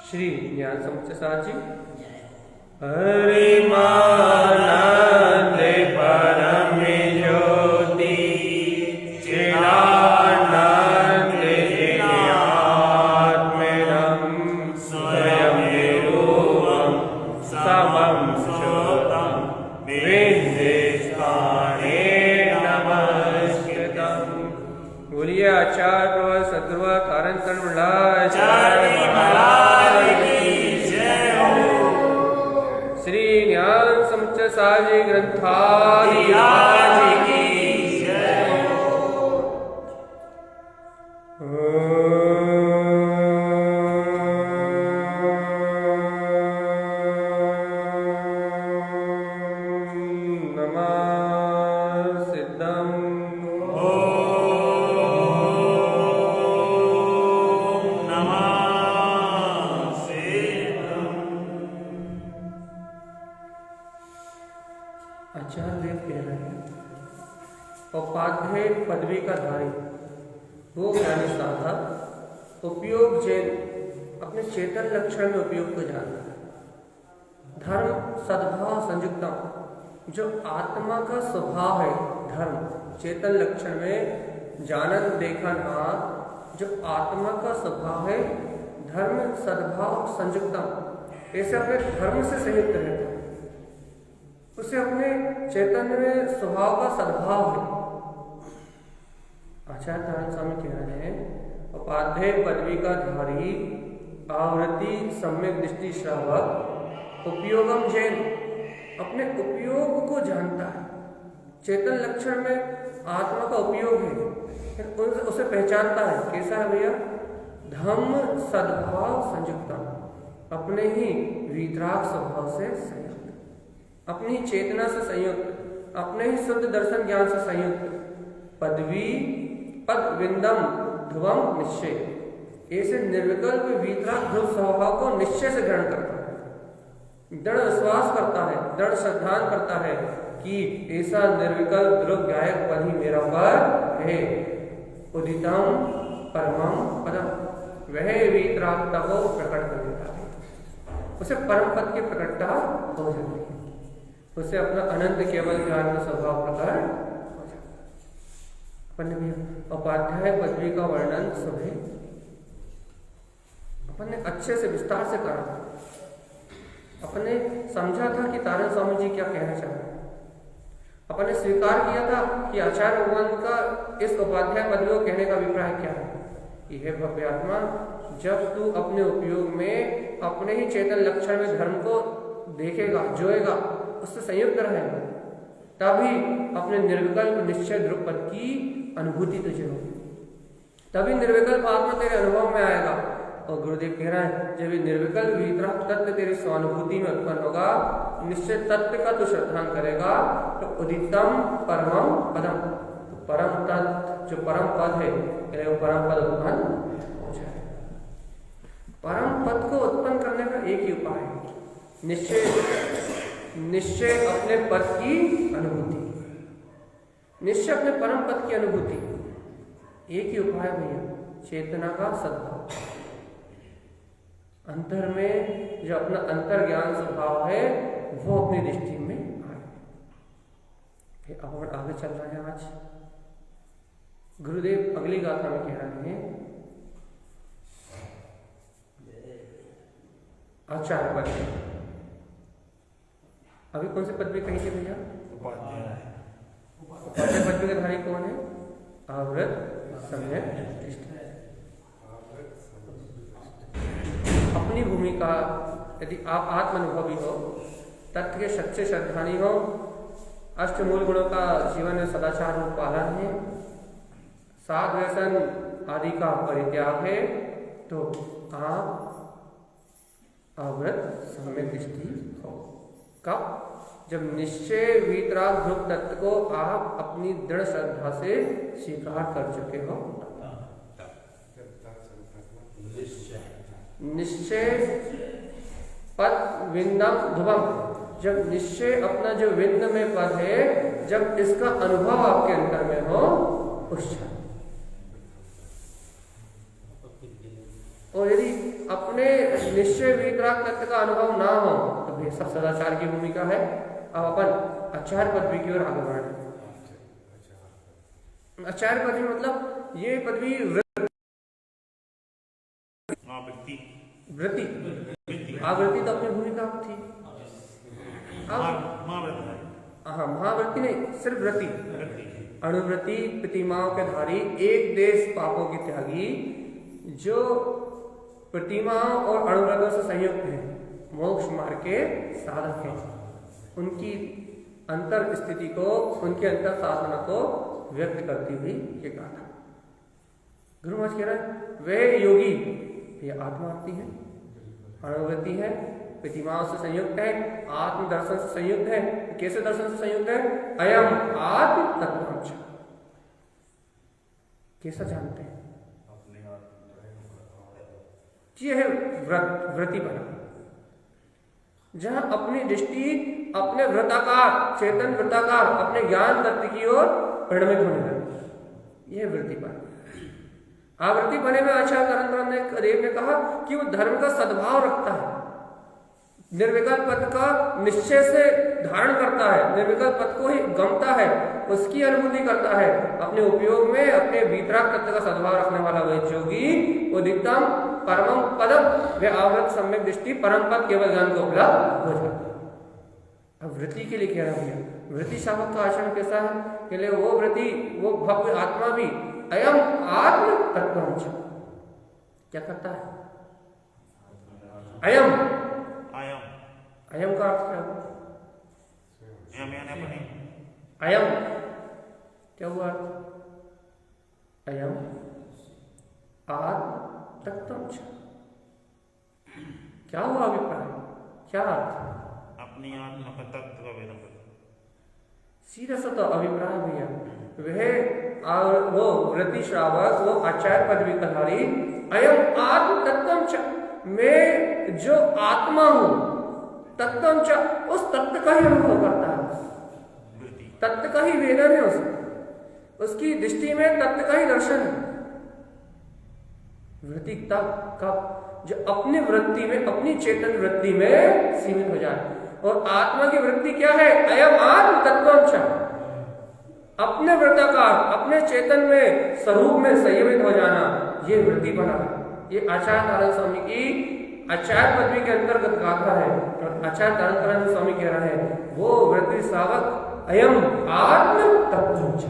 श्री ज्ञान समुच्चय साची हरि मानंद परम ज्योति चिदानंद आत्मरम स्वयं रूपम समम श्रोतम विद्यस्थाने नमस्कृतम। बोलिए आचार्य सद्गुरु कारण कर्मलाचार्य श्री ज्ञान समुच्चय साजी ग्रंथालय की जय हो। नमः सिद्धम आचार्य कह रहे हैं उपाध्याय पदवी का धारी वो ज्ञानी साधक उपयोग जैन अपने चेतन लक्षण में उपयोग को जानता है। धर्म सद्भाव संयुक्तम जो आत्मा का स्वभाव है, धर्म चेतन लक्षण में जानन देखन हाथ जो आत्मा का स्वभाव है, धर्म सद्भाव संयुक्तम ऐसे अपने धर्म से संयुक्त रहता है, उसे अपने चैतन्य में स्वभाव का सद्भाव है। आचार्य नारायण स्वामी कह रहे हैं उपाध्याय पदवी का धारी आवृत्ति सम्यक दृष्टि श्रावक उपयोगम जैन अपने उपयोग को जानता है। चेतन लक्षण में आत्मा का उपयोग है, उसे पहचानता है। कैसा है भैया? धम्म सद्भाव संयुक्तम अपने ही वीतराग स्वभाव से संयुक्त, अपनी चेतना से संयुक्त, अपने ही शुद्ध दर्शन ज्ञान से संयुक्त, पदवी पद विंदम ध्रुवम निश्चय ऐसे निर्विकल्प वीतराग ध्रुव स्वभाव को निश्चय से ग्रहण करता है, दृढ़ विश्वास करता है, दृढ़ श्रद्धान करता है कि ऐसा निर्विकल्प ध्रुव गायक पद ही मेरा पद है। उदितम परमम पदम वह वीतरागता को प्रकट कर देता है, उसे परम पद की प्रकटता हो जाती है, उसे अपना अनंत केवल ज्ञान का स्वभाव प्रकट हो जाता है। अपन ने उपाध्याय पदवी का वर्णन सुबह अपन ने अच्छे से विस्तार से करा। अपन ने समझा था कि तारण स्वामी जी क्या कहना चाहते हैं। अपन ने स्वीकार किया था कि आचार्य भगवान का इस उपाध्याय पदवी को कहने का अभिप्राय क्या है कि हे भव्य आत्मा, जब तू अपने उपयोग में अपने ही चेतन लक्षण में धर्म को देखेगा, जोएगा, उससे संयुक्त रहेगा, तभी अपने निर्विकल्प निश्चय ध्रुव पद की अनुभूति तुझे होगी, तभी निर्विकल्प आत्मा तेरे अनुभव में आएगा। और गुरुदेव कह रहे हैं जब ये निर्विकल्प वीतराग तत्व तेरी स्वानुभूति में उत्पन्न होगा, निश्चय तत्व का तू श्रद्धान करेगा, तो उदितम परमम पदम, तो परम तत्व जो परम पद है वो परम पद उत्पन्न हो जाए। परम पद को उत्पन्न करने का एक ही उपाय है, निश्चय अपने पद की अनुभूति, निश्चय अपने परम पद की अनुभूति। एक ही उपाय भैया, चेतना का सद्भाव, अंतर में जो अपना अंतर ज्ञान स्वभाव है वो अपनी दृष्टि में आए। अब हम आगे चल रहे हैं। आज गुरुदेव अगली गाथा में कह रहे हैं आचार्य पद। अभी कौन सी पदवी कही थी भैया? उपाध्याय पदवी का धारी कौन है? आवृत सम्यक दृष्टि। अपनी भूमिका, यदि आप आत्मानुभवी हो, तत्व के सच्चे श्रद्धानी हो, अष्टमूल गुणों का जीवन में सदाचार में पालन है, साध व्यसन आदि का परित्याग है, तो आप आवृत सम्यक दृष्टि हो। कब? जब निश्चय वीतराग ध्रुव तत्व को आप अपनी दृढ़ श्रद्धा से स्वीकार कर चुके हो। निश्चय पद विंदम ध्रुवम, जब निश्चय अपना जो विंद में पद है, जब इसका अनुभव आपके अंदर में हो, उस क्षण। और यदि अपने निश्चय वितराग तत्व का अनुभव ना हो, तो भी सब सदाचार की भूमिका है। अब अपन आचार्य पदवी की ओर आगे बढ़े। आचार्य पदवी मतलब ये पदवी वृत्ति, आवृत्ति तो अपनी भूमिका थी। हाँ, महावृत्ति नहीं, सिर्फ वृत्ति। अणुवृत्ति प्रतिमाओं के धारी, एक देश पापों की त्यागी, जो प्रतिमाओं और अणुव्रतों से संयुक्त है, मोक्ष मार्ग के साधक हैं, उनकी अंतर स्थिति को, उनके अंतर साधना को व्यक्त करती हुई ये गाथा। गुरु महाराज कह रहे हैं वह योगी, ये आत्मावृत्ति है, अणुवृत्ति है, प्रतिमाओं से संयुक्त है, आत्म दर्शन से संयुक्त है। कैसे दर्शन से संयुक्त है? अयम आत्म तत्वंच। कैसा जानते हैं? ये है वृत्ति बना, जहां अपनी दृष्टि अपने वृत्ताकार, चेतन वृत्ताकार, अपने ज्ञान तत्व की ओर परिणमित होने लगे। यह वृत्ति बना। आवृत्ति बने में आचार्य देव ने कहा कि वो धर्म का सद्भाव रखता है, निर्विकल्प पद का निश्चय से धारण करता है, निर्विकल्प पद को ही गमता है, उसकी अनुभूति करता है, अपने उपयोग में अपने वीतराग तत्व का सद्भाव रखने वाला वह योगी उदितम परमम पदम, वह आवृत सम्यक दृष्टि परम पद केवल ज्ञान को उपलब्ध हो जाता है। अब वृत्ति के लिए कह रहा हूं, वृत्ति शावक का आचरण कैसा है? के लिए वो वृत्ति, वो भव्य आत्मा भी अयम आत्म तत्वंच क्या करता है? अयम, अयम का अर्थ क्या हुआ? अयम क्या हुआ? अयम आत्म तत्वंच, क्या हुआ अभिप्राय, क्या अर्थ? अपनी आत्मा का तत्व का वेदन करता। सीधा सा तो अभिप्राय भैया, वह वो वृत्ति श्रावक, वो आचार्य पदवी कधारी, अयम आत्म तत्वंच, मैं जो आत्मा हूं, तत्वंच उस तत्व का ही अनुभव करता है, तत्व का ही वेदन है, उसकी दृष्टि में तत्व का ही दर्शन है। वृत्ति तब कब? जो अपनी वृत्ति में, अपनी चेतन वृत्ति में सीमित हो जाए। और आत्मा की वृत्ति क्या है? अयम आत्म तत्वंच, अपने वृत्ताकार, अपने चेतन में, स्वरूप में संयमित हो जाना, ये वृत्ति बना है। ये आचार्य तारण स्वामी की आचार्य पदवी के अंतर्गत गाथा है। और आचार्य तारण स्वामी कह रहे हैं वो वृत्ति श्रावक अयम आत्म तत्वंच,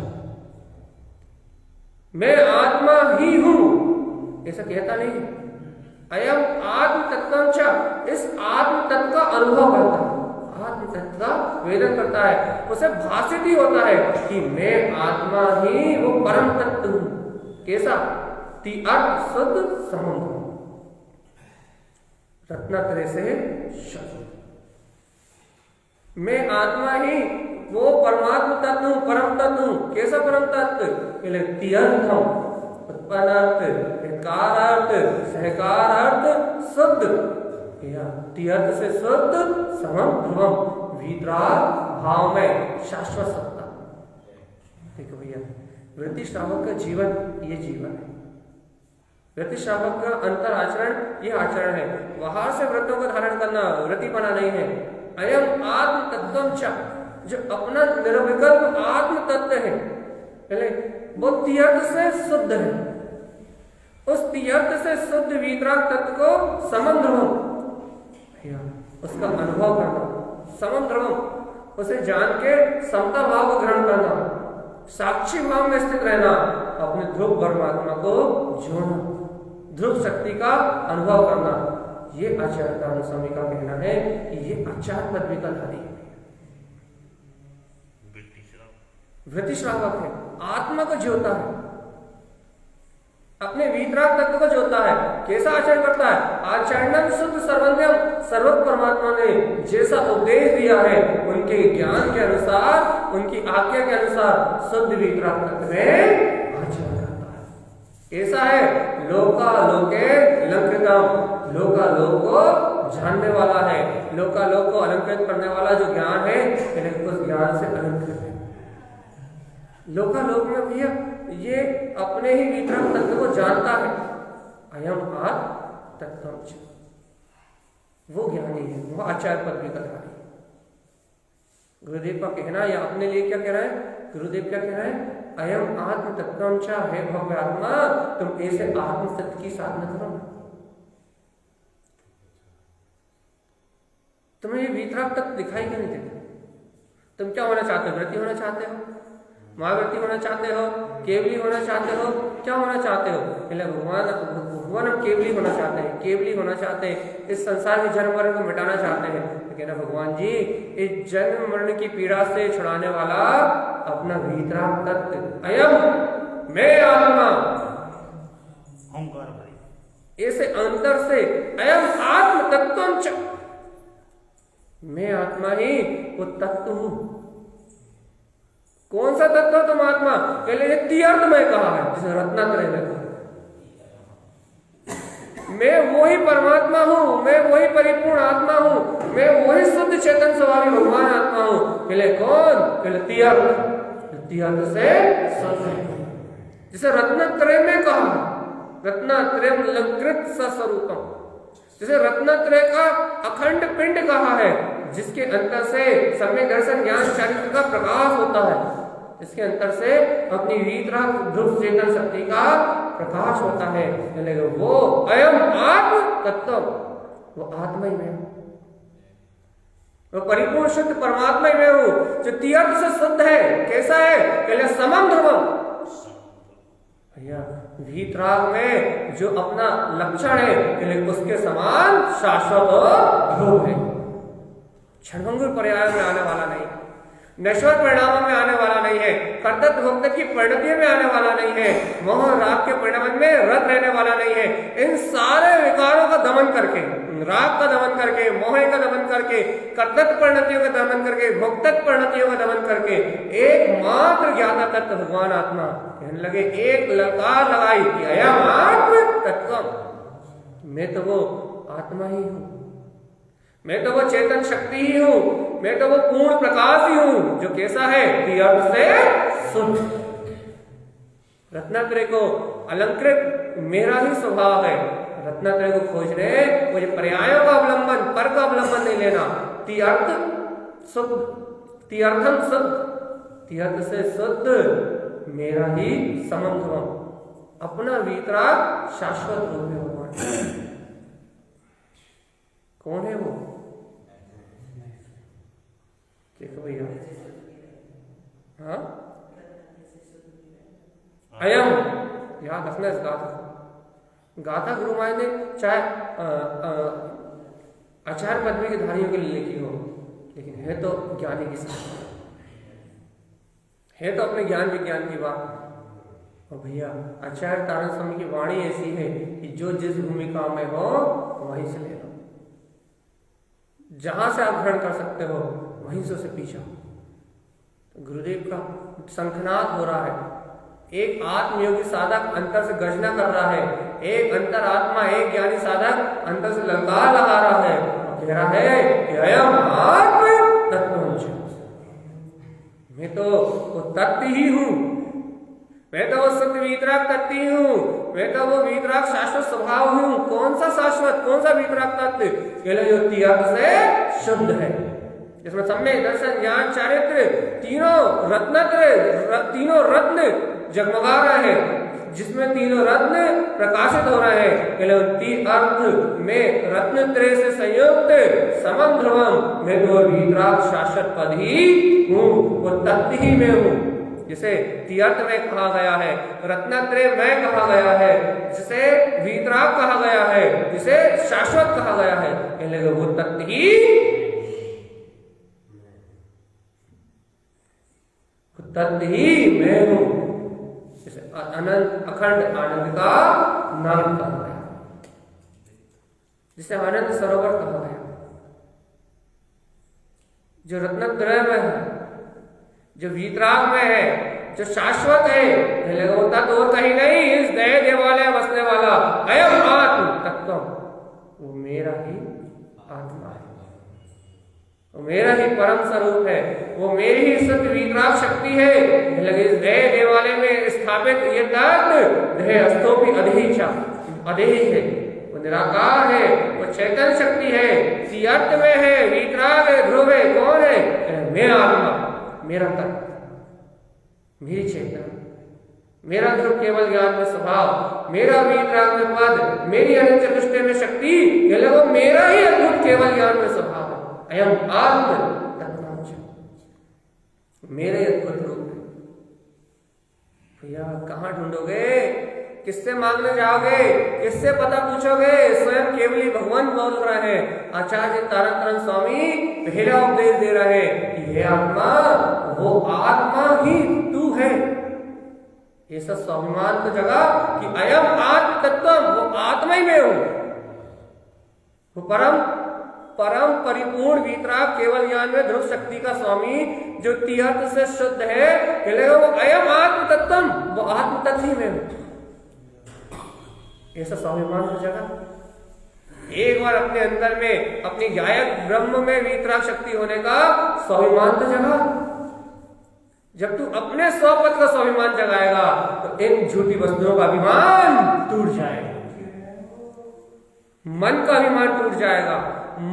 मैं आत्मा ही हूं, ऐसा कहता नहीं। अयम आत्म तत्वंच, इस आत्म तत्व का अनुभव करता है, आत्म तत्व का वेदन करता है, उसे भाषित ही होता है कि मैं आत्मा ही वो परम तत्व हूं। कैसा? ती अर्थ शुद्ध समुद्र, रत्नात्रय से शुद्ध। मैं आत्मा ही वो परमात्म तत्व हूं, परम तत्व हूं। कैसा परम तत्व? तीर्थम, उत्पन्नार्थ, विकारार्थ, सहकारार्थ, शुद्ध, तीर्थ से शुद्ध, समम ध्रुवम, वीतराग भाव में शाश्वत सत्ता। देखो भैया, वृत्ति श्रावक का जीवन ये जीवन है। वृत्ति श्रावक का अंतर आचरण ये आचरण है। बाहर से व्रतों को धारण करना वृत्ति बना नहीं है। अयम आत्म तत्वंच, जो अपना निर्विकल्प आत्म तत्व है, वो तीर्थ से शुद्ध है। उस तीर्थ से शुद्ध वीतराग तत्व को समंद्रवम, उसका अनुभव करना, समंद्रवम, उसे जान के समता भाव को ग्रहण करना, साक्षी भाव में स्थित रहना, अपने ध्रुव परमात्मा को जोड़ना, ध्रुव शक्ति का अनुभव करना, ये आचार्य तारण स्वामी का कहना है कि ये आचार्य पदवी का धारी है, वृत्ति श्रावक है, आत्मा को जोता है, अपने वीतराग तत्व को जोता है। कैसा आचरण करता है? आचरणम शुद्ध सर्वज्ञम, सर्वज्ञ परमात्मा ने जैसा उपदेश दिया है उनके ज्ञान के अनुसार, उनकी आज्ञा के अनुसार शुद्ध वीतराग तत्व में आचरण करता है। कैसा है? लोका लोके अलंकृतम, लोका लोक को जानने वाला है, लोका लोक को अलंकृत करने वाला जो ज्ञान है उस ज्ञान से अलंकृत है। लोका लोक में भैया ये अपने ही वितरक तत्व को जानता है, अयम आत्म तत्वम, वो ज्ञानी है, वो आचार्य पदवी का धारी है। गुरुदेव का कहना या अपने लिए क्या कह रहा है? गुरुदेव क्या कह रहा है? अयम आत्म तत्वम च, हे भव्य आत्मा, तुम ऐसे आत्म सत्य की साधना करो ना। तुम्हें ये वितरक तत्व दिखाई क्यों नहीं देता? तुम क्या होना चाहते हो? व्रती होना चाहते हो, महाव्रती होना चाहते हो, केवली होना चाहते हो, क्या होना चाहते हो? भगवान हम केवली होना चाहते हैं, केवली होना चाहते हैं, इस संसार के जन्म मरण को मिटाना चाहते हैं। तो कहना भगवान जी, इस जन्म मरण की पीड़ा से छुड़ाने वाला अपना वितराग तत्व अयम मैं आत्मा, ऐसे अंतर से अयम आत्म तत्वम च, मैं आत्मा ही वो तत्व हूं। कौन सा तत्व तुम आत्मा? पहले तीर्थ में कहा है, जिसे रत्नात्रय में कहा, मैं वही परमात्मा हूं, मैं वही परिपूर्ण आत्मा हूं, मैं वही शुद्ध चेतन स्वभावी भगवान आत्मा हूं। पहले कौन? पहले तीर्थ, तीर्थ से शुद्ध, जिसे रत्नात्रय में कहा, रत्नात्रय अलंकृत स्वरूपम, जिसे रत्नात्रय का अखंड पिंड कहा है, जिसके अंतर से सम्यक दर्शन ज्ञान चरित्र का प्रकाश होता है, इसके अंतर से अपनी वीतराग ध्रुव चेतन शक्ति का प्रकाश होता है। वो अयम आत्म तत्व, वो आत्मा ही में, वो परिपूर्ण शुद्ध परमात्मा ही में हूं, जो तीर्थ से शुद्ध है। कैसा है? पहले समम ध्रुवम, भैया वीतराग में जो अपना लक्षण है पहले उसके समान शाश्वत ध्रुव है, क्षणभंगुर पर्याय में आने वाला नहीं, नश्वर परिणामों में आने वाला नहीं है, कर्तव्य भक्त की परिणति में आने वाला नहीं है, मोह राग के परिणाम में रत रहने वाला नहीं है। इन सारे विकारों का दमन करके, राग का दमन करके, मोह का दमन करके, कर्तव्य परिणतियों का दमन करके, भोक्तत्व परिणतियों का दमन करके एकमात्र ज्ञाता तत्व भगवान आत्मा, कहने लगे एक ललकार लगाई कि अयम आत्म तत्व, मैं तो वो आत्मा ही हूं, मैं तो वो चेतन शक्ति ही हूं, मैं तो वो पूर्ण प्रकाश ही हूं, जो कैसा है? तीर्थ से शुद्ध। रत्नात्रय को अलंकृत मेरा ही स्वभाव है। रत्नात्रय को खोजने मुझे पर्यायों का अवलंबन, पर का अवलंबन नहीं लेना। तीर्थ शुद्ध, तीर्थम शुद्ध, तीर्थ से शुद्ध मेरा ही समम ध्रुवम, अपना वीतराग शाश्वत रूप है भगवान। कौन है वो? देखो भैया, हाँ अयम, याद रखना इस गाथा, गाथा गुरु महाराज ने चाहे आचार्य पदवी के धारियों के लिए लिखी हो, लेकिन है तो ज्ञानी की साथ, है तो अपने ज्ञान विज्ञान की बात। और भैया आचार्य तारण स्वामी की वाणी ऐसी है कि जो जिस भूमिका में हो वहीं से ले लो, जहां से आप ग्रहण कर सकते हो वहीं से उसे पीछा। तो गुरुदेव का शंखनाद हो रहा है, एक आत्मयोगी साधक अंतर से गर्जना कर रहा है, एक अंतर आत्मा, एक ज्ञानी साधक अंतर से ललकार लगा रहा है, कह रहा है कि अयम आत्म तत्व, मैं तो वो तत्व ही हूं, मैं तो वो शुद्ध वीतराग तत्व ही हूं, मैं तो वो वीतराग शाश्वत स्वभाव हूं। कौन सा शाश्वत, कौन सा वीतराग तत्व? जो तीर्थ से शुद्ध है, जिसमें सम्यक दर्शन ज्ञान चारित्र तीनों रत्नत्र, तीनों रत्न जगमगा रहे हैं, जिसमें तीनों रत्न प्रकाशित हो रहे हैं। अर्थ में रत्न त्रय से संयुक्त समम ध्रुवम, मैं तो वीतराग शाश्वत पद ही हूं, वो तत्व ही मैं हूं। जिसे तीर्थ में कहा गया है, रत्नत्रय में कहा गया है, जिसे वीतराग कहा गया है, जिसे शाश्वत कहा गया है, कहने वो तत्व ही मैं हूं। जिसे अनंत अखंड आनंद का नाम कहा गया, जिसे आनंद सरोवर कहा गया, जो रत्नत्रय में है, जो वीतराग में है, जो शाश्वत है, वो तत्व और कहीं नहीं, इस देह देवालय बसने वाला अयम आत्म तत्व, वो मेरा ही आत्मा है, वो मेरा ही परम स्वरूप है, वो मेरी ही शुद्ध वीतराग शक्ति है। इस देह देवालय में स्थापित ये तत्व देह अस्थोपी अधीचा अधेही है, वो निराकार है, वो चैतन्य शक्ति है, तीर्थ में है, वीतराग है, ध्रुव है, कौन है? मैं आत्मा, मेरा तत्व, मेरी चेतना, मेरा ध्रुव केवल ज्ञान में स्वभाव, मेरा वीतराग में पद, मेरी अनंत चतुष्टय में शक्ति, ये लोगों मेरा ही अद्भुत केवल ज्ञान में स्वभाव है। अयम आत्म तत्व, मेरे अद्भुत रूप है। भैया कहाँ ढूंढोगे, किससे मांगने जाओगे, किससे पता पूछोगे? स्वयं केवली भगवान बोल रहे हैं। आचार्य तारातरन स्वामी पहला उपदेश दे रहे हैं कि हे आत्मा, वो आत्मा ही तू है। ये सब स्वाभिमान की जगह कि अयम आत्म तत्व, वो आत्मा ही मैं हूं, वो परम परिपूर्ण वीतराग केवल ज्ञान में ध्रुव शक्ति का स्वामी, जो तीर्थ से शुद्ध है, वो अयम आत्म तत्वम, वो आत्म तत्व ही मैं हूं। ऐसा स्वाभिमान की जगह एक बार अपने अंदर में अपनी गायक ब्रह्म में वीतराग शक्ति होने का स्वाभिमान की जगह, जब तू अपने स्वपद का स्वाभिमान जगाएगा तो इन झूठी वस्तुओं का अभिमान टूट जाएगा, मन का अभिमान टूट जाएगा,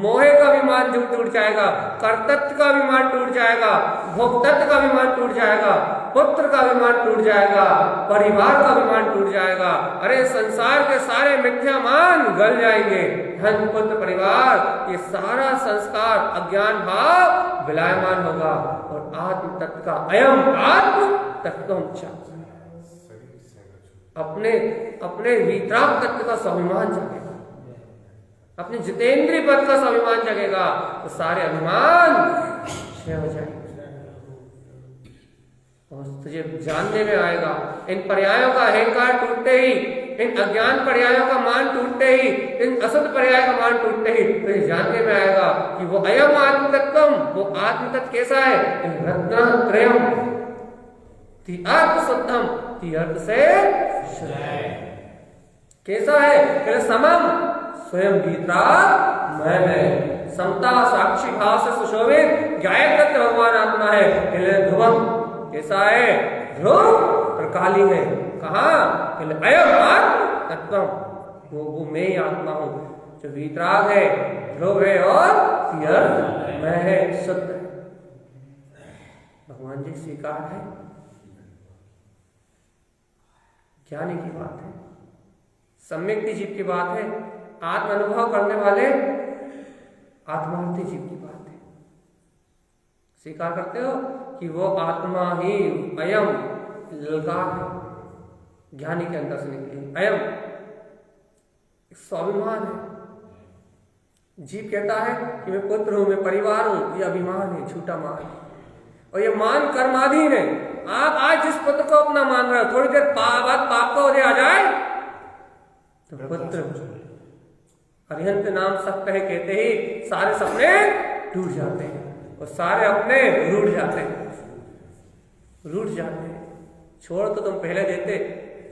मोहे का अभिमान टूट जाएगा, कर्तृत्व का अभिमान टूट जाएगा, भोक्तत्व का अभिमान टूट जाएगा, पुत्र का अभिमान टूट जाएगा, परिवार का अभिमान टूट जाएगा। अरे संसार के सारे मिथ्या मान गल जाएंगे, धन पुत्र परिवार, ये सारा संस्कार अज्ञान भाव विलायमान होगा और आत्म तत्व का अयम आत्म तत्व अपने वीतराग तत्व का स्वाभिमान जगेगा, अपने जितेंद्रीय पद का स्वाभिमान जगेगा तो सारे अभिमान क्षय हो जाएंगे और तुझे जानने में आएगा। इन पर्यायों का अहंकार टूटते ही, इन अज्ञान पर्यायों का मान टूटते ही, इन असत पर्याय का मान टूटते ही तुझे जानने में आएगा कि वो अयम आत्म तत्वम, वो आत्म तत्व कैसा है? रत्नत्रयम, तीर्थ शुद्धम, तीर्थ से कैसा है? समम, स्वयं वीतराग मैं है, समता साक्षी भाव से सुशोभित गायक तत्व भगवान आत्मा है। ध्रुवम कैसा है? ध्रुव प्रकाली है। कहाँ? अयम आत्म तत्वम, वो मैं ही आत्मा हूं, जो वीतराग है, ध्रुव है और तीर्थ मैं है, शुद्ध है। भगवान जी स्वीकार है, ज्ञानी की बात है, सम्यक जीव की बात है, आत्म अनुभव करने वाले आत्मार्थी जीव की बात है। स्वीकार करते हो कि वो आत्मा ही अयम ललकार है, ज्ञानी के अंदर से निकली अयम स्वाभिमान है। जीव कहता है कि मैं पुत्र हूं, मैं परिवार हूं, ये अभिमान है, झूठा मान है और ये मान कर्माधीन है। आप आज जिस पुत्र को अपना मान रहे हो, थोड़ी देर बाद पाप का उदय आ जाए तो पुत्र अरिहंत नाम सत्य है कहते ही सारे सपने टूट जाते हैं और सारे अपने रूठ जाते हैं। छोड़ तो तुम पहले देते,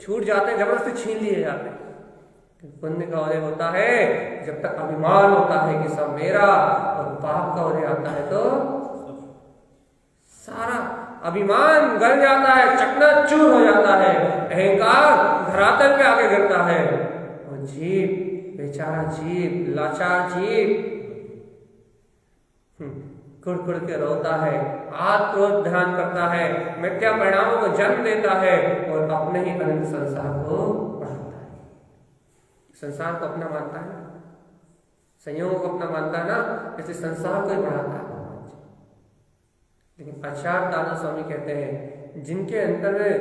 छूट जाते, जबरदस्ती छीन लिए जाते। पुण्य का उदय होता है जब तक अभिमान होता है कि सब मेरा, और पाप का उदय आता है तो सारा अभिमान गल जाता है, चकनाचूर हो जाता है, अहंकार धरातल पे आके गिरता है और जीव, बेचारा जीव, लाचार जीव कुड़ के रोता है, आत्मक्रोध ध्यान करता है, मिथ्या परिणामों को जन्म देता है और अपने ही अनंत संसार को बढ़ाता है। संसार को अपना मानता है, संयोग को अपना मानता है ना, इसलिए संसार को ही बढ़ाता है। लेकिन आचार्य दादा स्वामी कहते हैं जिनके अंतर में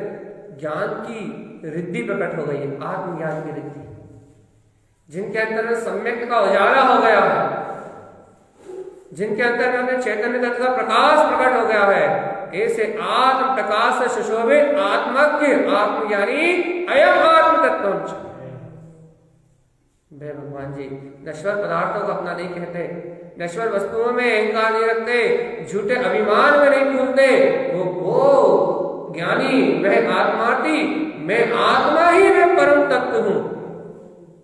ज्ञान की रिद्धि प्रकट हो गई है, आत्मज्ञान की रिद्धि, जिनके अंदर में सम्यक का उजाला हो गया है, जिनके अंदर में अपने चैतन्य तत्व का प्रकाश प्रकट हो गया है, ऐसे आत्म प्रकाश से सुशोभित आत्मज्ञ आत्मज्ञानी अयम आत्म तत्व। वे भगवान जी नश्वर पदार्थों को अपना नहीं कहते, नश्वर वस्तुओं में अहंकार नहीं रखते, झूठे अभिमान में नहीं भूलते। वो ज्ञानी, वह आत्मार्थी, मैं आत्मा ही मैं परम तत्व हूं,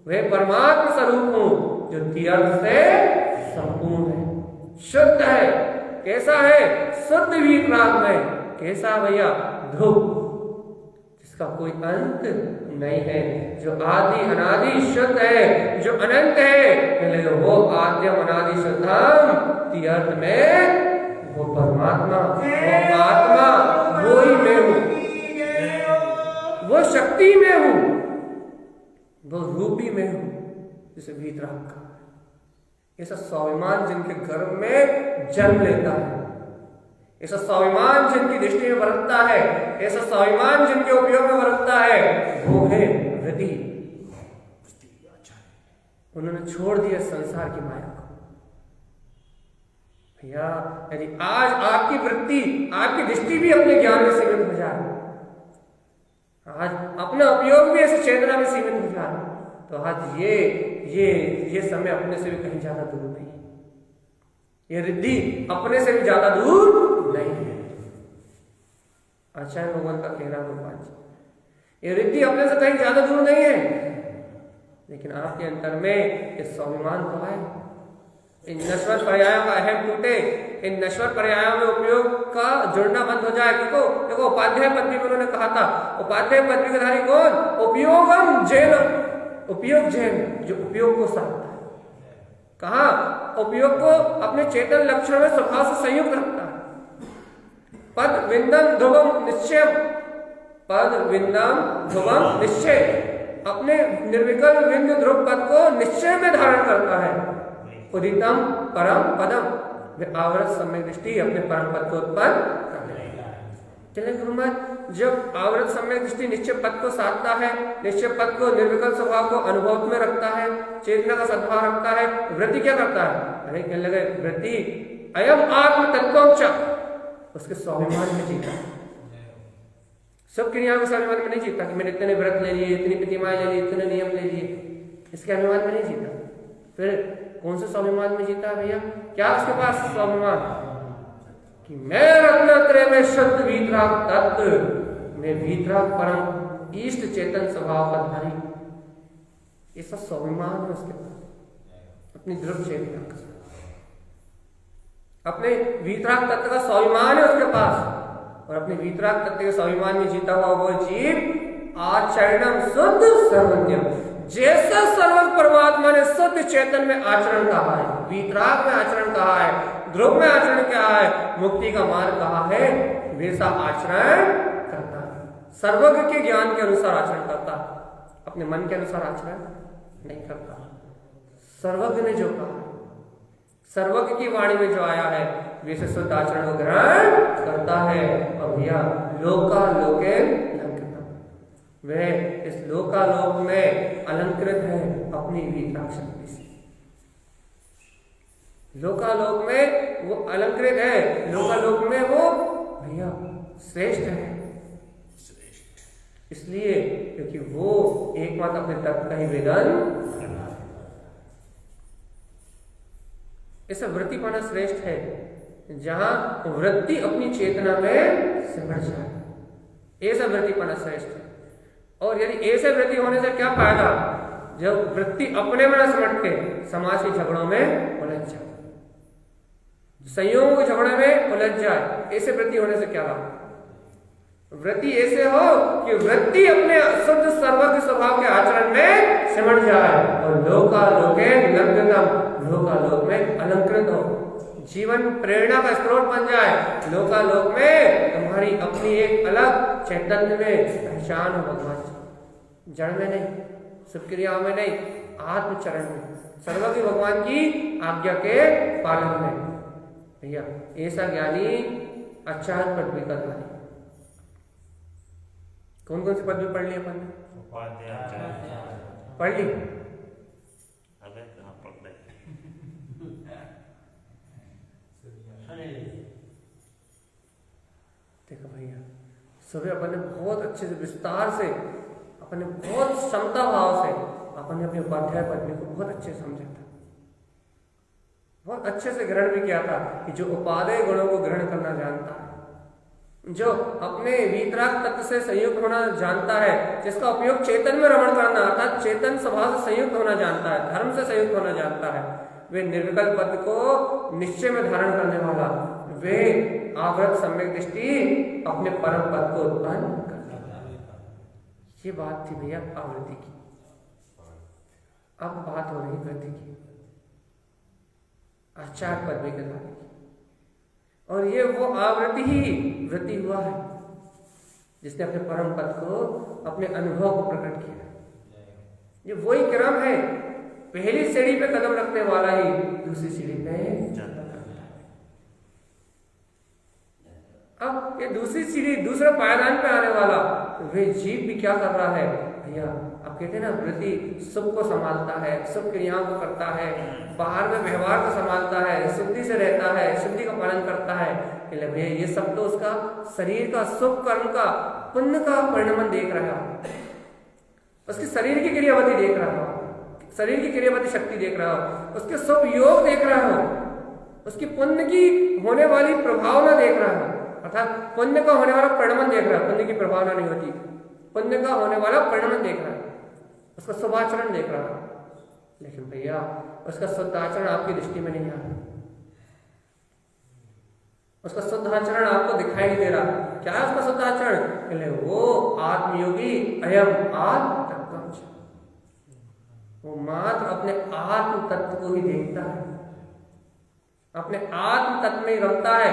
वह परमात्मा स्वरूप हूं जो तीर्थ से संपूर्ण है, शुद्ध है। कैसा है? शुद्ध वीतराग में। कैसा भैया? ध्रुव, जिसका कोई अंत नहीं है, जो आदि अनादि शुद्ध है, जो अनंत है। वो आद्य अनादि शुद्धम तीर्थ में वो परमात्मा, वो आत्मा, वो ही मैं हूं, वो शक्ति में हूं, वो रूपी में हूं, जिसे वीतराग का ऐसा स्वाभिमान जिनके गर्भ में जन्म लेता है, ऐसा स्वाभिमान जिनकी दृष्टि में बरतता है, ऐसा स्वाभिमान जिनके उपयोग में बरतता है, वो है वृद्धि। उन्होंने छोड़ दिया संसार की माया को। भैया यदि आज आपकी वृत्ति, आपकी दृष्टि भी अपने ज्ञान में सीमित हो जाए, आज अपना उपयोग भी ऐसे चेतना में सीमित हो जाए, तो आज ये समय अपने से भी कहीं ज्यादा दूर नहीं है, ये रिद्धि अपने से भी ज्यादा दूर नहीं है। आचार्य भगवान का कहना भगवान जी, ये रिद्धि अपने से कहीं ज्यादा दूर नहीं है, लेकिन आपके अंतर में इस स्वाभिमान को है। इन नश्वर पर्यायों का अहम टूटे, इन नश्वर पर्यायों में उपयोग का जुड़ना बंद हो जाए। क्योंकि देखो उपाध्याय पदवी में उन्होंने कहा था, उपाध्याय पदवी का धारी कौन? उपयोगम जैन, उपयोग जैन, जो उपयोग को साधता है। कहा? उपयोग को अपने चेतन लक्षण में स्वभाव से संयुक्त रखता है। पद विंदम ध्रुवम निश्चय, पद विंदम ध्रुवम निश्चय, अपने निर्विकल्प विंद ध्रुव पद को निश्चय में धारण करता है। उदितम परम पदम, वे आवृत सम्यक दृष्टि अपने परम पद को उत्पन्न करने लगा। चलिए गुरु महाराज, जब आवृत सम्यक दृष्टि निश्चय पद को साधता है, निश्चय पद को निर्विकल्प स्वभाव को अनुभव में रखता है, चेतना का सद्भाव रखता है, वृत्ति क्या करता है? अरे कहने लगे वृत्ति अयम आत्म तत्वम च, उसके स्वाभिमान में जीता, सब क्रियाओं के स्वाभिमान में नहीं जीता कि मैंने इतने व्रत ले लिए, इतनी प्रतिमाएं ले ली, इतने नियम ले लिए, इसके अभिमान में नहीं जीता। फिर कौन से स्वाभिमान में जीता है भैया? क्या उसके पास स्वाभिमान कि मैं रत्नत्रय में शुद्ध वीतराग तत्व, मैं वीतराग परम इष्ट चेतन स्वभाव का धारी, ऐसा स्वाभिमान है उसके पास, अपनी दृढ़ चेतना का, अपने वीतराग तत्व का स्वाभिमान है उसके पास। और अपने वीतराग तत्व के स्वाभिमान में जीता हुआ वो जीव आचरणम शुद्ध सर्वज्ञम, जैसा सर्व परमात्मा ने शुद्ध चेतन में आचरण कहा है, वीतराग में आचरण कहा है, ध्रुव में आचरण कहा है, मुक्ति का मार्ग कहा है, वैसा आचरण करता है। सर्वज्ञ के ज्ञान के अनुसार आचरण करता है, अपने मन के अनुसार आचरण नहीं करता। सर्वज्ञ ने जो कहा, सर्वज्ञ की वाणी में जो आया है, वैसे शुद्ध आचरण को ग्रहण करता है। और भैया लोकालोके वह इस लोकालोक में अलंकृत है अपनी वीतराग शक्ति से। लोकालोक में वो अलंकृत है, लोकालोक में वो भैया श्रेष्ठ है, इसलिए क्योंकि वो एकमात्र अपने तत्व का ही वेदन। ऐसा वृत्ति पाना श्रेष्ठ है जहां वृत्ति अपनी चेतना में सिमट जाए, ऐसा वृत्ति पाना श्रेष्ठ है। और यदि ऐसे वृत्ति होने से क्या फायदा? जब वृत्ति अपने में न सिमट के समाज के झगड़ों में उलझ जाए, संयोगों के झगड़े में उलझ जाए, ऐसे वृत्ति होने से क्या लाभ? वृत्ति ऐसे हो कि वृत्ति अपने शुद्ध सर्वज्ञ स्वभाव के आचरण में सिमट जाए और लोकालोके निलग्नतम, लोकालोक में अलंकृत हो, जीवन प्रेरणा का स्रोत बन जाए। लोकालोक में तुम्हारी अपनी एक अलग चैतन्य में पहचान हो भगवान, जड़ में नहीं, सब क्रियाओं में नहीं, आत्मचरण में, सर्वज्ञ भगवान की आज्ञा के पालन में। भैया ऐसा ज्ञानी आचार्य पदवी का धारी, कौन कौन सी पदवी पढ़ ली अपन ने? उपाध्याय पढ़ ली? अबे कहाँ पढ़ रहे? देखो भैया, सुबह अपन ने बहुत अच्छे से विस्तार से, अपन ने बहुत क्षमता भाव से अपन ने अपने उपाध्याय पदवी को बहुत अच्छे से समझा था, बहुत अच्छे से ग्रहण भी किया था कि जो उपादेय गुणों को ग्रहण करना जानता है, जो अपने वीतराग तत्व से संयुक्त होना जानता है, जिसका उपयोग चेतन में रमण करना अर्थात चेतन स्वभाव से संयुक्त होना जानता है, धर्म से संयुक्त होना जानता है, वे निर्विकल्प पद को निश्चय में धारण करने वाला, वे आवृत सम्यक दृष्टि अपने परम पद को उत्पन्न करता है। ये बात थी भैया आवृत्ति की। अब बात हो रही वृत्ति की, आचार्य पदवी के धारी की। और ये वो आवृत्ति ही वृत्ति हुआ है जिसने अपने परम पद को, अपने अनुभव को प्रकट किया। ये वही क्रम है, पहली सीढ़ी पे कदम रखने वाला ही दूसरी सीढ़ी पे। अब ये दूसरी सीढ़ी, दूसरे पायदान पे आने वाला वे जीव भी क्या कर रहा है भैया? आप कहते हैं ना, वृत्ति सुख को संभालता है, सुख क्रियाओं को करता है, बाहर में व्यवहार को संभालता है, शुद्धि से रहता है, शुद्धि का पालन करता है। भैया ये सब तो उसका शरीर का सुख कर्म का पुण्य का परिणाम देख रहा हो, उसकी शरीर की क्रियावती देख रहा हो, शरीर की क्रियावती शक्ति देख रहा हो, उसके शुभ योग देख रहा हो, उसकी पुण्य की होने वाली प्रभावना देख रहा हो, अर्थात पुण्य का होने वाला परिणाम देख रहा है। पुण्य की प्रभावना नहीं होती, पुण्य का होने वाला परिणाम देख रहा है, उसका शुभाचरण देख रहा है। लेकिन भैया उसका शुद्ध आचरण आपकी दृष्टि में नहीं आ रहा, उसका शुद्ध आचरण आपको दिखाई नहीं दे रहा। क्या है उसका शुद्ध आचरण? वो आत्मयोगी अयम आत्म तत्व, वो मात्र अपने आत्म तत्व को ही देखता है, अपने आत्म तत्व में रखता है।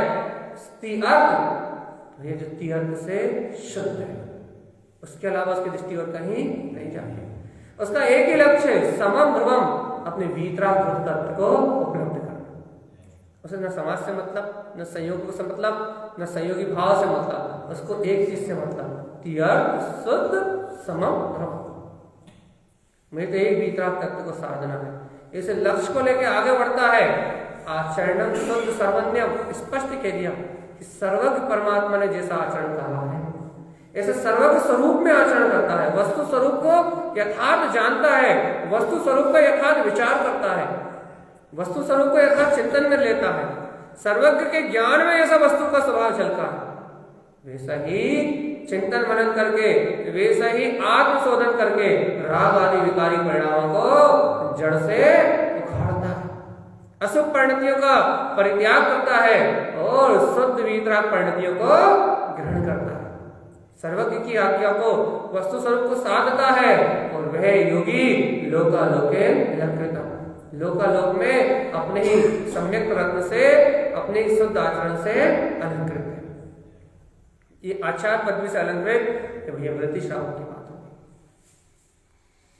अर्थ ये जो तीर्थ से शुद्ध है, उसके अलावा उसकी दृष्टि और कहीं नहीं जाती। उसका एक ही लक्ष्य है, समम ध्रुवम, अपने वीतराग ध्रुव तत्व को उपलब्ध करना। उसे न समाज से मतलब, न संयोग से मतलब, न संयोगी भाव से मतलब, उसको एक चीज से मतलब, तीर्थ शुद्ध समम ध्रुव। मुझे तो एक वीतराग तत्व को साधना है। इस लक्ष्य को लेकर आगे बढ़ता है। आचरण शुद्ध सर्वज्ञम, स्पष्ट कह दिया कि सर्वज्ञ परमात्मा ने जैसा आचरण कहा है ऐसे सर्वज्ञ स्वरूप में आचरण करता है, वस्तु स्वरूप को यथार्थ जानता है, वस्तु स्वरूप का यथार्थ विचार करता है, वस्तु स्वरूप को यथार्थ चिंतन में लेता है। सर्वज्ञ के ज्ञान में ऐसा वस्तु का स्वभाव झलका है, वैसा ही चिंतन मनन करके, वैसा ही आत्मशोधन करके राग आदि विकारी परिणामों को जड़ से उखाड़ता है, अशुभ परिणतियों का परित्याग करता है और शुद्ध वीतराग परिणतियों को ग्रहण करता है। सर्वज्ञ की आज्ञा को, वस्तु स्वरूप को साधता है और वह योगी लोकालोके अलंकृतम, लोकालोक में अपने ही सम्यक रत्न से, अपने ही शुद्ध आचरण से अलंकृत है। ये आचार्य पदवी से अलंकृत तो भैया वृत्ति श्रावक की बात होगी।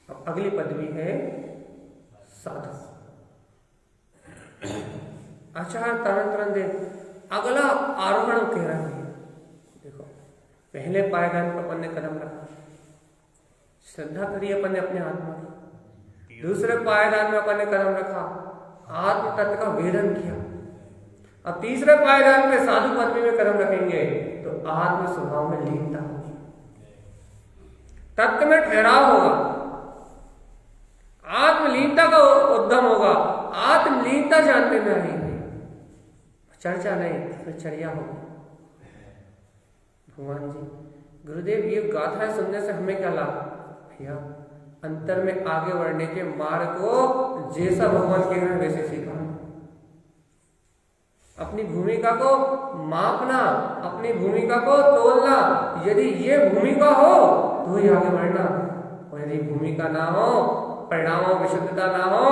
अब अगली पदवी है साधु। आचार्य तरन दे अगला आरोहण कह रहा है। देखो, पहले पायदान पर अपन ने कदम रखा, श्रद्धा करी अपन ने अपने आत्मा की। दूसरे पायदान में अपन ने कदम रखा, आत्म तत्व का वेदन किया। अब तीसरे पायदान में साधु पदवी में कदम रखेंगे तो आत्म स्वभाव में लीनता होगी, तत्व में ठहराव होगा, आत्मलीनता का उद्यम होगा, आत्मलीनता जानने में आएगी, चर्चा नहीं फिर चर्या होगी। भगवान जी, गुरुदेव ये गाथा सुनने से हमें क्या लाभ? भैया अंतर में आगे बढ़ने के मार्ग को जैसा भगवान कह रहे हैं वैसे सीखा, अपनी भूमिका को मापना, अपनी भूमिका को तोलना। यदि ये भूमिका हो तो ही आगे बढ़ना, और यदि भूमिका ना हो, परिणामों विशुद्धता ना हो,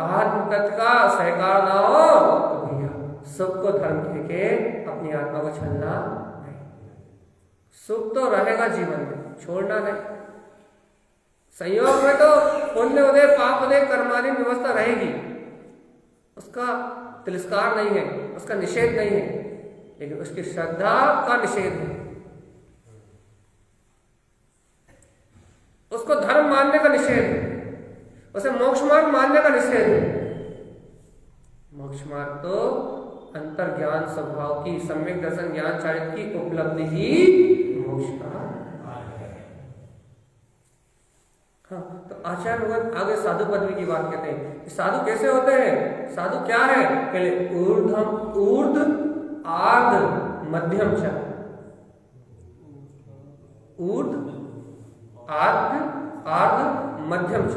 आत्म तत्व का सहकार ना हो तो भैया सुख को धर्म कह के अपनी आत्मा को छलना नहीं। सुख तो रहेगा जीवन में, छोड़ना नहीं। संयोग में तो पुण्य उदय पाप उदय कर्मादि व्यवस्था रहेगी, उसका तिरस्कार नहीं है, उसका निषेध नहीं है, लेकिन उसकी श्रद्धा का निषेध है। उसको धर्म मानने का निषेध है, उसे मोक्ष मार्ग मानने का निषेध है। मोक्ष मार्ग तो अंतर ज्ञान स्वभाव की सम्यक दर्शन ज्ञान चारित्र की उपलब्धि ही मोक्ष का मार्ग है। हाँ, तो आचार्य भगवान आगे साधु पदवी की बात कहते हैं। साधु कैसे होते हैं? साधु क्या है? पहले ऊर्ध्व आर्ध मध्यम च। ऊर्ध्व आर्ध मध्यम च।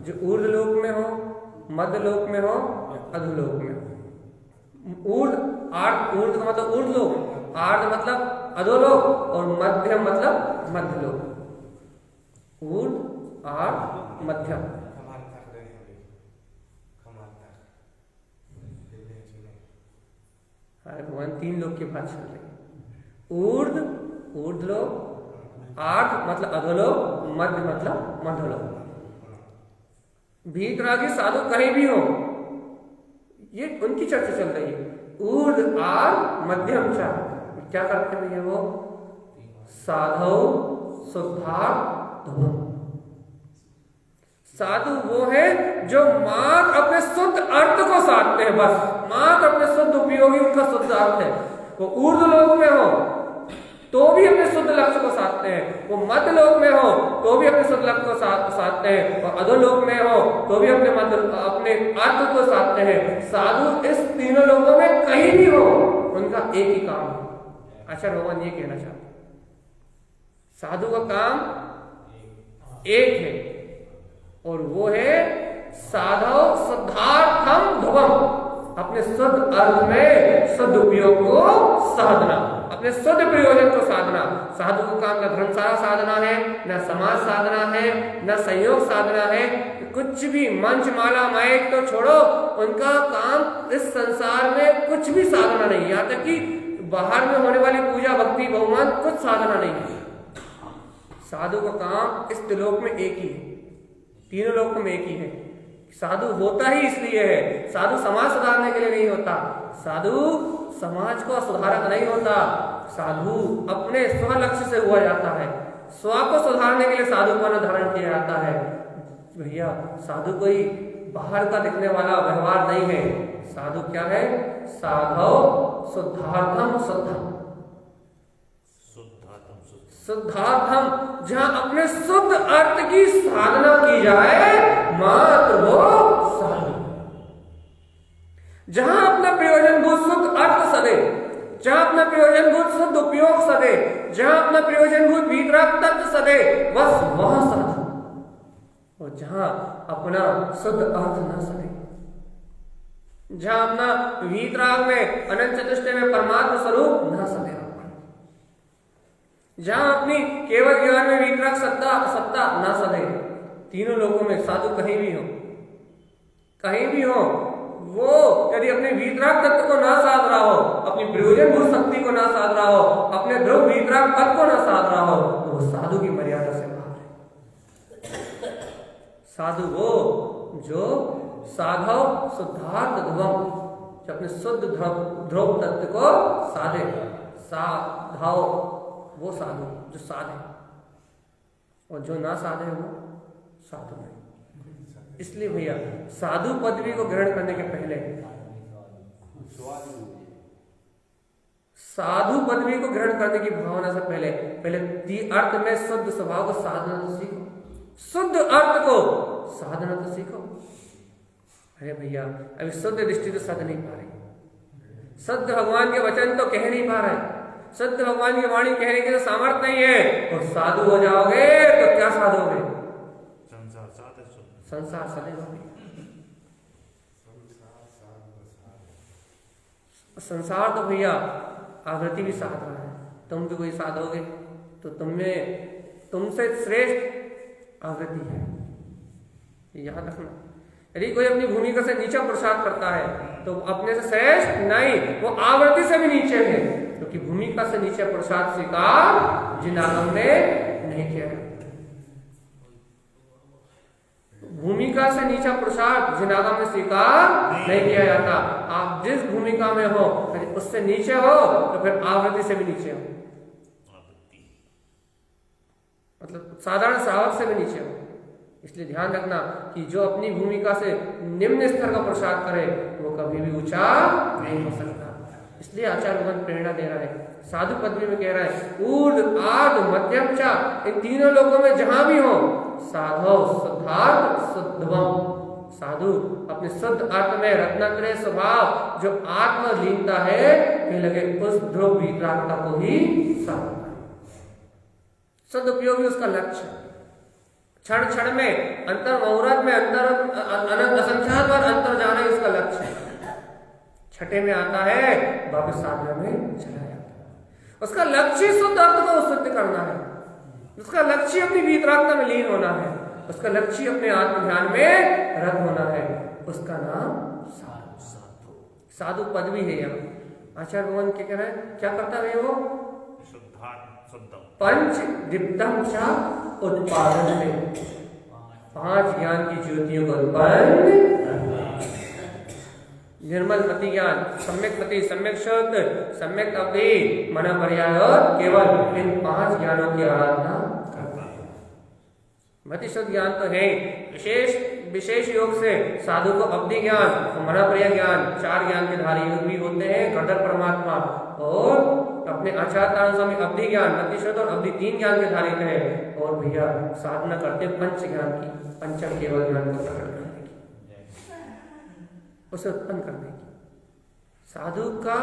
जो ऊर्ध्व लोक में हो, मध्य लोक में हो, अधोलोक में हो। ऊर्ध्व का मतलब ऊर्ध्व लोक, आर्ध मतलब अधोलोक और मध्यम मतलब मध्य लोक। ऊर्ध्व आर्ध मध्यम। भगवान 3 लोक की बात चल रही है। ऊर्ध्व लोक, आर्ध मतलब अधोलोक, मध्य मतलब मध्यलोक। वीतरागी साधु कहीं भी हो, ये उनकी चर्चा चल रही है। ऊर्ध्व आर्ध मध्यम च। क्या करते हैं भैया वो? साधु शुद्धार्थ धर्म। साधु वो है जो मात्र अपने शुद्ध अर्थ को साधते हैं, बस मात्र अपने शुद्ध उपयोगी उनका शुद्ध अर्थ है। वो ऊर्ध्व लोक में हो तो भी अपने शुद्ध लक्ष्य को साधते हैं, वो मध्य लोक में हो तो भी अपने शुद्ध लक्ष्य को साधते हैं, और अधोलोक में हो तो भी अपने अर्थ को साधते हैं। साधु इस तीनों लोगों में कहीं भी हो, उनका एक ही काम है। आचार्य भगवान ये कहना चाहते हैं, साधु का काम एक है और वो है साधव शुद्धार्थम ध्रुवम। अपने शुद्ध अर्थ में शुद्ध उपयोग को साधना, अपने शुद्ध प्रयोजन को साधना। साधु का काम न धर्मशाला साधना है, न समाज साधना है, न संयोग साधना है, कुछ भी मंच माला माइक तो छोड़ो, उनका काम इस संसार में कुछ भी साधना नहीं। यहाँ तक कि बाहर में होने वाली पूजा भक्ति बहुमान कुछ साधना नहीं है। साधु का काम इस त्रिलोक में एक ही है, तीनों लोक में एक ही है। साधु होता ही इसलिए है, साधु समाज सुधारने के लिए नहीं होता, साधु समाज को सुधारक नहीं होता, साधु अपने स्व लक्ष्य से हुआ जाता है। स्व को सुधारने के लिए साधु को धारण किया जाता है। भैया साधु कोई बाहर का दिखने वाला व्यवहार नहीं है। साधु क्या है? साधव शुद्धार्थम शुद्धम। शुद्धार्थम, जहां अपने शुद्ध अर्थ की साधना की जाए, मात्र वो साधु। जहां अपना प्रयोजनभूत शुद्ध अर्थ सदे, जहां अपना प्रयोजनभूत शुद्ध उपयोग सदे, जहां अपना प्रयोजनभूत वीतराग तत्व सदे, बस वह साधु। और जहां अपना शुद्ध अर्थ न सदे, जहां अपना वीतराग में अनंत चतुष्टय में परमात्मा स्वरूप न सदे, जहां अपनी केवल ज्ञान में वीतराग सत्ता ना सदे। तीनों लोगों में साधु कहीं भी हो, वो यदि अपने वीतराग तत्व को ना साध रहा हो, अपनी प्रयोजनभूत शक्ति को ना साध रहा हो, अपने ध्रुव वीतराग तत्व को ना साध रहा हो, तो वो साधु की मर्यादा से बाहर है। साधु वो जो साधव शुद्धार्थ ध्रुवम, जो अपने शुद्ध ध्रुव तत्व को साधे। साधव वो साधु जो साधे, और जो ना साधे वो साधु नहीं। इसलिए भैया साधु पदवी को ग्रहण करने के पहले, साधु पदवी को ग्रहण करने की भावना से पहले अर्थ में शुद्ध स्वभाव को साधना तो सीखो, शुद्ध अर्थ को साधना तो सीखो। अरे भैया अभी शुद्ध दृष्टि तो सद नहीं पा रही, शुद्ध भगवान के वचन तो कह नहीं पा रहे, शुद्ध भगवान की वाणी कहने के लिए सामर्थ्य नहीं है। और साधु हो जाओगे तो क्या साधोगे? संसार सदैव। संसार तो भैया आवृत्ति भी साध रहा है, तुम भी कोई साधोगे तो तुमसे श्रेष्ठ आवृत्ति है, याद रखना। यदि कोई अपनी भूमिका से नीचा पुरुषार्थ करता है तो अपने से श्रेष्ठ नहीं, वो आवृत्ति से भी नीचे है, क्योंकि भूमिका से नीचे पुरुषार्थ स्वीकार जिन आगम ने नहीं किया। भूमिका से नीचा पुरुषार्थ जिन आगम में स्वीकार नहीं किया जाता। आप जिस भूमिका में हो, यदि उससे नीचे हो तो फिर आवृत्ति से भी नीचे हो। मतलब साधारण श्रावक से भी नीचे हो। इसलिए ध्यान रखना कि जो अपनी भूमिका से निम्न स्तर का प्रसाद करे वो कभी भी ऊंचा नहीं हो सकता। इसलिए आचार्य भगवान प्रेरणा दे रहा है, साधु पदवी में कह रहा है ऊर्ध्व आर्ध मध्यम चा, इन तीनों लोगों में जहां भी हो साधो शुद्धार्थ शुद्धवम। साधु अपने शुद्ध अर्थ में रत्नत्रय स्वभाव जो आत्मलीनता है कहीं लगे उस ध्रुव वितरागता को ही साधु। सदुपयोगी उसका लक्ष्य, क्षण क्षण में अंतर मुहूर्त में अंतर अनंत असंख्यात बार अंतर जाना ही उसका लक्ष्य है। छठे में आता है वापस साधना में चला जाता है। उसका लक्ष्य शुद्ध अर्थ को शुद्ध करना है, उसका लक्ष्य अपनी वीतरागता में लीन होना है, उसका लक्ष्य अपने आत्म ध्यान में रत होना है। उसका नाम साधु। साधु पदवी है। यहाँ आचार्य भगवान क्या कह रहे हैं, क्या करता है वो? पंच दीप्तम चा उत्पादन में, 5 ज्ञान की ज्योतियों को उत्पन्न, निर्मल मति ज्ञान, सम्यक मति, सम्यक शुद्ध, सम्यक अवधि, मना पर्याय और केवल, इन 5 ज्ञानों की आराधना करता है। मति शुद्ध ज्ञान तो है, विशेष योग से साधु को अवधि ज्ञान, मना पर्याय ज्ञान, 4 ज्ञान के धारी योग भी होते हैं, घटक परमात्मा, और अपने आचार्य स्वामी अवधि ज्ञान, मति शुद्ध और अवधि 3 ज्ञान के धारी है। और भैया साधना करते पंच ज्ञान की, पंचम केवल ज्ञान को प्रकट करने की, उसे उत्पन्न करने की। साधु का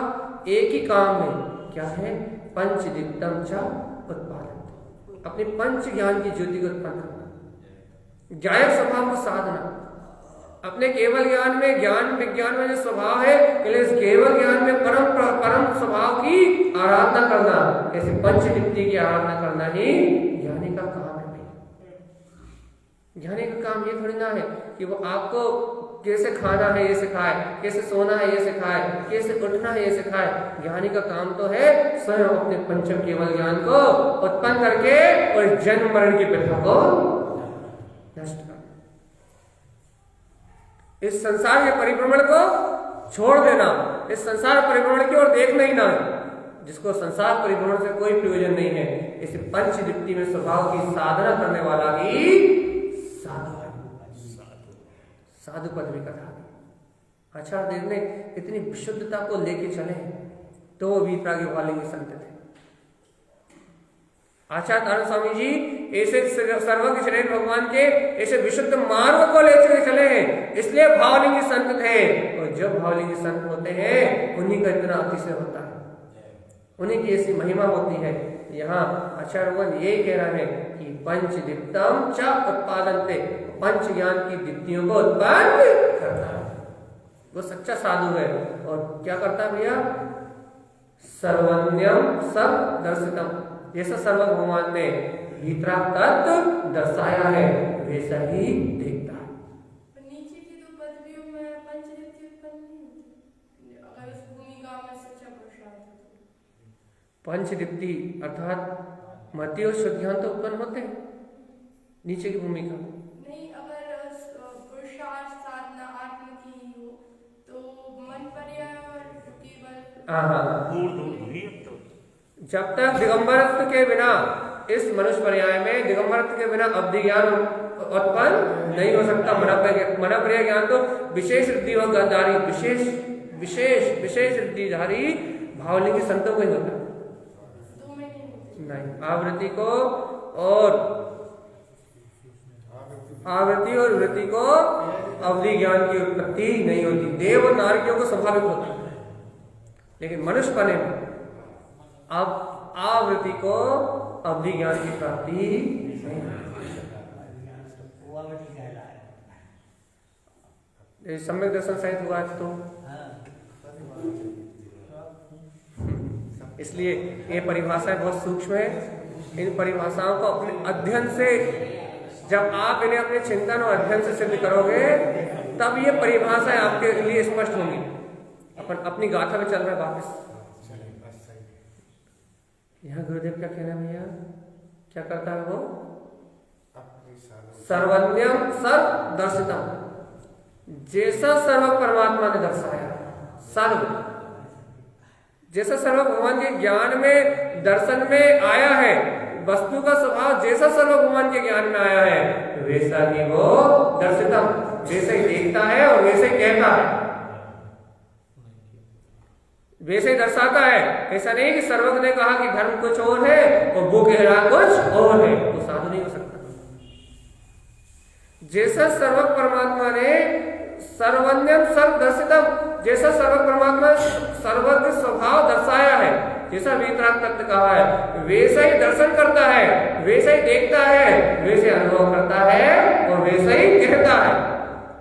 एक ही काम है, क्या है? पंच दीप्तम चा उत्पादन, अपने पंच ज्ञान की ज्योति को उत्पन्न करना, गायक स्वभाव को साधना, अपने केवल ज्ञान में, ज्ञान विज्ञान में जो स्वभाव है, इस केवल ज्ञान में परम स्वभाव की आराधना करना, ऐसे पंचदीप्ति की आराधना करना ही ज्ञानी का काम है। ज्ञानी का काम ये थोड़ी ना है कि वो आपको कैसे खाना है ये सिखाए, कैसे सोना है ये सिखाए, कैसे उठना है ये सिखाए। ज्ञानी का काम तो है स्वयं अपने पंचम केवल ज्ञान को उत्पन्न करके और जन्म मरण की प्रथा को नष्ट करना, इस संसार के परिभ्रमण को छोड़ देना, इस संसार परिभ्रमण की ओर देखना ही ना, जिसको संसार परिभ्रमण से कोई प्रयोजन नहीं है। इस पंचदीप्ति में स्वभाव की साधना करने वाला ही साधु है, साधु पदवी का धारी। आचार्य देव ने इतनी विशुद्धता को लेके चले तो वो वीतरागी वाले संत थे। आचार्य स्वामी जी ऐसे सर्वज्ञ शरीर भगवान के ऐसे विशुद्ध मार्ग को ले चले हैं, इसलिए भावलिंगी संत थे। और जब भावलिंगी संत होते हैं उन्हीं का इतना अतिशय होता है, उन्हीं की ऐसी महिमा होती है। यहाँ आचार्य भगवान यही कह रहा है कि पंच दीप्तम च उत्पादन थे, पंच ज्ञान की दीप्तियों को उत्पन्न करता है, वो सच्चा साधु है। और क्या करता है भैया? सर्वज्ञम सब दर्शितम, जैसा सर्व भगवान ने भीतरा तत्व दर्शाया है वैसा ही देखता है। नीचे की तो पदवियों में पंचदीप्ति उत्पन्न नहीं होती, अगर उस भूमिका में सच्चा प्रसाद हो। पंचदीप्ति अर्थात मति और शुद्ध ज्ञान तो उत्पन्न होते हैं नीचे की भूमिका नहीं, अगर पुरुषार्थ साधना आत्म की हो तो मन पर्याय और केवल जब तक दिगंबरत्व के बिना, इस मनुष्य पर्याय में दिगंबरत्व के बिना अवधि ज्ञान उत्पन्न नहीं हो सकता। मना पर्याय ज्ञान तो विशेष वृद्धिधारी, विशेष वृद्धिधारी भावलिंगी संतों को ही होता है। नहीं, आवृत्ति को और वृत्ति को अवधि ज्ञान की उत्पत्ति नहीं होती। देव और नारकियों को स्वाभाविक होती है, लेकिन मनुष्य पने में अब आवृत्ति को अवधि ज्ञान की प्राप्ति नहीं होती। सम्यक दर्शन सहित हुआ तो इसलिए ये परिभाषाएं बहुत सूक्ष्म है। इन परिभाषाओं को अपने अध्ययन से, जब आप इन्हें अपने चिंतन और अध्ययन से सिद्ध करोगे तब ये परिभाषाएं आपके लिए स्पष्ट होंगी। अपन अपनी गाथा में चल रहे वापस। यहाँ गुरुदेव क्या कहना है भैया? क्या करता है वो? सर्वज्ञम सर्व दर्शितम, जैसा सर्व परमात्मा ने दर्शाया, सर्व जैसा सर्व भगवान के ज्ञान में दर्शन में आया है वस्तु का स्वभाव जैसा सर्वभूमान के ज्ञान में आया है वैसा ही वो दर्शितम, वैसे ही देखता है और वैसे ही कहता है, वैसे ही दर्शाता है। ऐसा नहीं कि सर्वज्ञ ने कहा कि धर्म कुछ और है और वो कह रहा कुछ और है, वो साधु नहीं हो सकता। जैसा सर्वज्ञ परमात्मा ने सर्वज्ञम सर्वदर्शितम, जैसा सर्वज्ञ परमात्मा सर्वज्ञ स्वभाव दर्शाया है, जैसा वीतराग तत्व कहा है, वैसा ही दर्शन करता है, वैसा ही देखता है, वैसे अनुभव करता है और वैसा ही कहता है,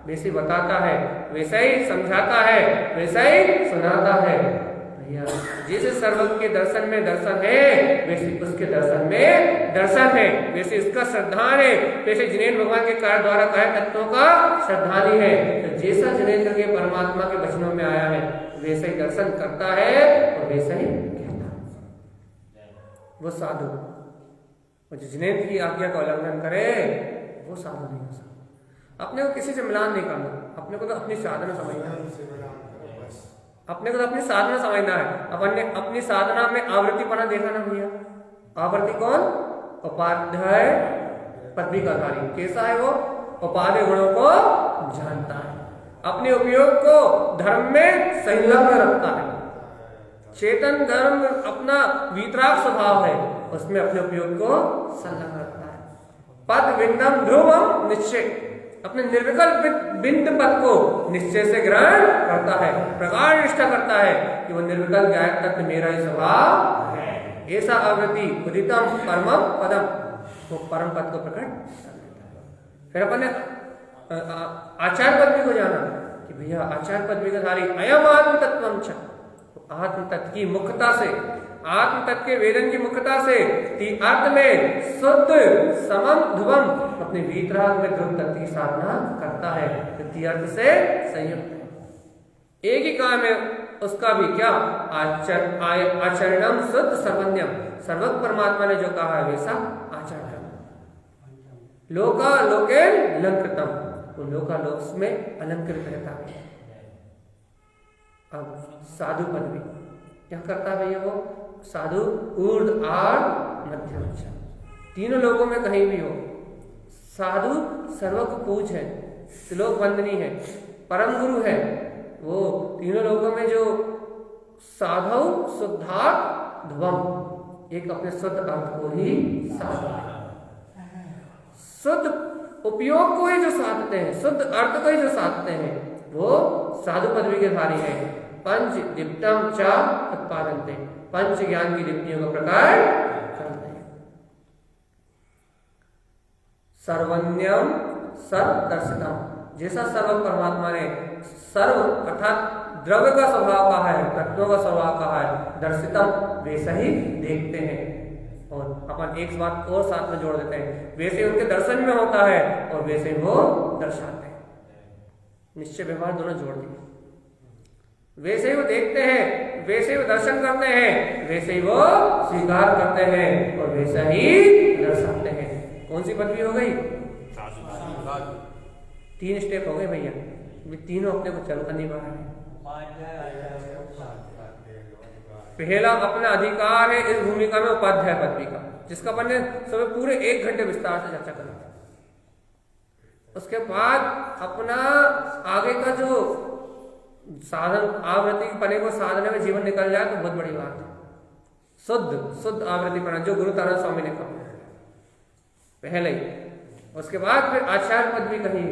वैसे ही बताता है, वैसा ही समझाता है, वैसा ही सुनाता है। भैया जैसे सर्वज्ञ के दर्शन में दर्शन है वैसे उसके दर्शन में दर्शन है, वैसे उसका श्रद्धान है, वैसे जिनेन्द्र भगवान के कार्य द्वारा कहे तत्वों का श्रद्धानी है। तो जैसा जिनेन्द्र के परमात्मा के वचनों में आया है वैसे ही दर्शन करता है और वैसा ही कहता है, वो साधु। और जो जिनेन्द्र की आज्ञा का उल्लंघन करे वो साधु नहीं हो सकता। अपने को किसी से मिलान नहीं करना, अपने को तो अपनी साधना समझना है, अपने को तो अपनी साधना समझना है। अपन ने अपनी साधना में आवृत्तिपना देखा ना भैया, आवृत्ति कौन? उपाध्याय पदवी का धारी। कैसा है वो? उपादेय गुणों को जानता है, अपने उपयोग को धर्म में संलग्न रखता है। चेतन धर्म अपना वीतराग स्वभाव है, उसमें अपने उपयोग को संलग्न रखता है। पद विंदम ध्रुवम निश्चय, अपने निर्विकल्प बिंद पद को निश्चय से ग्रहण करता है, प्रगाढ़ निष्ठा करता है कि वो निर्विकल्प गायक तत्व मेरा ही स्वभाव है। ऐसा आवृत्ति उदितम परमम पदम, वो परम पद को प्रकट कर देता है। फिर अपन ने आचार्य पदवी को जाना कि भैया आचार्य पदवी का धारी अयम आत्म तत्वम छ, आत्म तत्व की मुख्यता से, आत्म तत्व के वेदन की मुख्यता से अर्थ में शुद्ध समम ध्रुवम अपने वीतराग में ध्रुव तत्व की साधना करता है, तो अर्थ से संयुक्त है। एक ही काम है उसका भी, क्या? आचरणम शुद्ध सर्वज्ञम, सर्वज्ञ परमात्मा ने जो कहा है वैसा आचरण करना। लोका लोके अलंकृतम, तो लोका लोक में अलंकृत रहता है। अब साधु पदवी क्या करता है भैया? वो साधु ऊर्ध्व आर्ध मध्यम च, तीनों लोगों में कहीं भी हो साधु सर्वज्ञ पूज है, श्लोक वंदनी है, परम गुरु है। वो तीनों लोगों में जो साधु शुद्धार्थ ध्रुवम, एक अपने शुद्ध अर्थ को ही साधते हैं, शुद्ध उपयोग को ही जो साधते हैं, शुद्ध अर्थ को ही जो साधते हैं, वो साधु पदवी के धारी है। पंच दीप्तम च उत्पादनते, पंच ज्ञान की दीप्तियों का प्रकार करते हैं। सर्वज्ञम सर्वदर्शितम, जैसा सर्व परमात्मा ने सर्व अर्थात द्रव्य का स्वभाव कहा है, तत्वों का स्वभाव कहा है, दर्शितम वैसा ही देखते हैं। और अपन एक बात और साथ में जोड़ देते हैं, वैसे उनके दर्शन में होता है और वैसे वो दर्शाते हैं। निश्चय व्यवहार दोनों जोड़ दिए। वैसे ही वो देखते हैं, वैसे ही वो दर्शन करते हैं, वैसे ही वो स्वीकार करते हैं और वैसा ही दर्शाते हैं। कौन सी पदवी हो गई? तीन स्टेप हो गए भैया, तीनों अपने को चल अनिवार्य है। पहला अपना अधिकार है इस भूमिका में उपाध्याय पदवी का, जिसका अपन ने सुबह पूरे 1 घंटे विस्तार से चर्चा करा। उसके बाद अपना आगे का जो साधन आवृत्ति पने को साधने में जीवन निकल जाए तो बहुत बड़ी बात है। शुद्ध आवृत्ति पना जो गुरु तारा स्वामी ने कहा पहले ही। उसके बाद फिर आचार्य पदवी कही,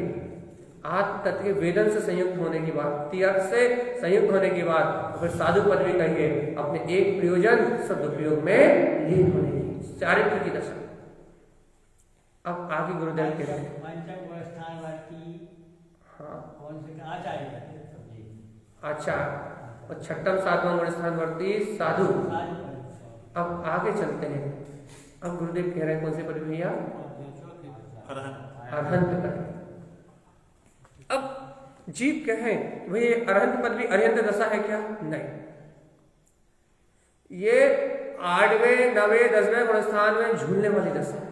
आत्म तत्व के वेदन से संयुक्त होने की बात, तीर्थ से संयुक्त होने की बात। फिर साधु पदवी कही है, अपने एक प्रयोजन सदुपयोग में लीन होने की, चारित्र की दशा। अब आगे गुरुदेव कहते हैं अच्छा, और छठम सातवां गुण स्थानवर्ती साधु। अब आगे चलते हैं। अब गुरुदेव कह रहे हैं कौन सी पदवी भैया? अरहंत पदवी। अब जीव कहें भाई ये अरहंत पदवी अरहंत दशा है क्या? नहीं, ये 8वें 9वें 10वें गुण स्थान में झूलने वाली दशा है।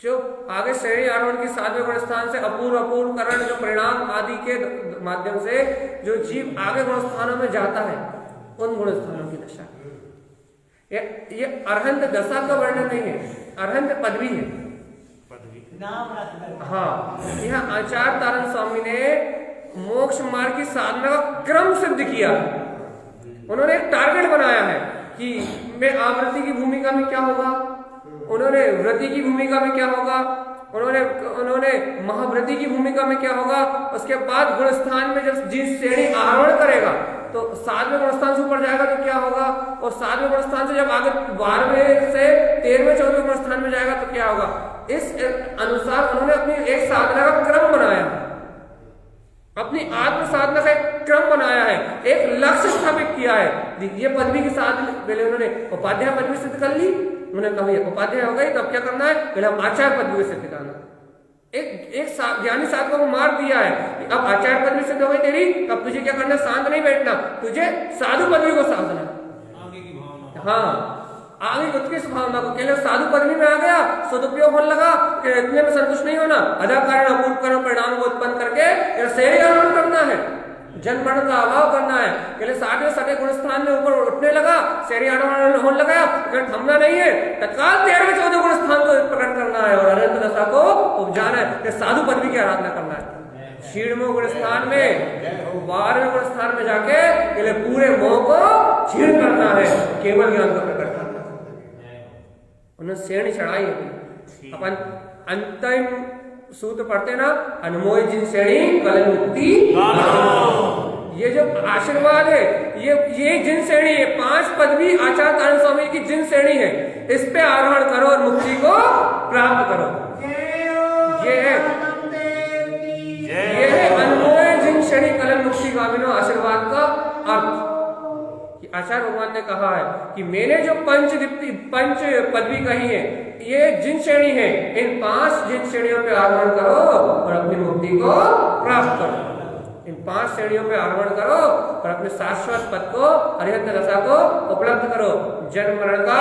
जो आगे श्रेणी आरोहण की 7वें गुण स्थान से अपूर्व करण जो परिणाम आदि के माध्यम से जो जीव आगे गुण स्थानों में जाता है, उन गुण स्थानों की दशा। ये अरहंत दशा का वर्णन नहीं है, अरहंत पदवी है। पदवी हाँ, यहाँ आचार्य तारण स्वामी ने मोक्ष मार्ग की साधना का क्रम सिद्ध किया। उन्होंने एक टारगेट बनाया है कि मैं आवृत्ति की भूमिका में क्या होगा, उन्होंने व्रति की भूमिका में क्या होगा, उन्होंने महाव्रति की भूमिका में क्या होगा। उसके बाद गुणस्थान में जब जिस श्रेणी आरोहण करेगा तो 7वें गुणस्थान से ऊपर जाएगा तो क्या होगा, और 7वें गुणस्थान से जब आगे 12वें से 13वें 14वें गुणस्थान में जाएगा तो क्या होगा। इस अनुसार उन्होंने अपनी एक साधना का क्रम बनाया, अपनी आत्म साधना का एक क्रम बनाया है, एक लक्ष्य स्थापित किया है। ये पदवी के साथ पहले उन्होंने उपाध्याय पदवी सिद्ध कर ली। उन्होंने कहा उपाध्याय हो गई तो अब क्या करना है, पहले हम आचार्य पदवी सिद्ध करना। एक ज्ञानी साधकों को मार दिया है कि अब आचार्य पदवी सिद्ध हो गई तेरी, अब तुझे क्या करना, शांत नहीं बैठना, तुझे साधु पदवी को साधना। आगे की भावना, हाँ, आगे उत्कृष्ट भावना को। केवल साधु पदवी में आ गया, सदुपयोग होने लगा, इतने में संतुष्ट नहीं होना, अदा कारण अपूर्व कर्म परिणाम को उत्पन्न करके सही आरोहण करना है, जन्म मरण का अभाव करना है। पहले 7वें 7वें गुणस्थान में ऊपर उठने लगा, शरीर आरोहण होने लगा, लेकिन थमना नहीं है, तत्काल 13वें 14वें गुणस्थान को प्रकट करना है और अनंत दशा को उपजाना है, साधु पदवी की आराधना करना है। क्षीणमोह गुणस्थान में 12वें गुणस्थान में जाके पहले पूरे मोह को क्षीण करना है, केवल ज्ञान को प्रकट करना है। उन्होंने श्रेणी चढ़ाई है। अपन अंतिम सूत्र पढ़ते ना, अनमोय जिन श्रेणी कलन मुक्ति। ये जो आशीर्वाद है, ये जिन श्रेणी है, 5 पदवी आचार्य तारण स्वामी की जिन श्रेणी है, इस पे आरोहण करो और मुक्ति को प्राप्त करो। ये है अनमोय जिन श्रेणी कलन मुक्ति गामिनो आशीर्वाद का अर्थ। आचार्य भगवान ने कहा है कि मैंने जो पंच पदवी कही है, ये जिन श्रेणी है, इन 5 जिन श्रेणियों पे आरोहण करो और अपनी मुक्ति को प्राप्त करो। इन 5 श्रेणियों पे आरोहण करो और अपने शाश्वत पद को, अरिहंत दशा को उपलब्ध करो। जन्म मरण का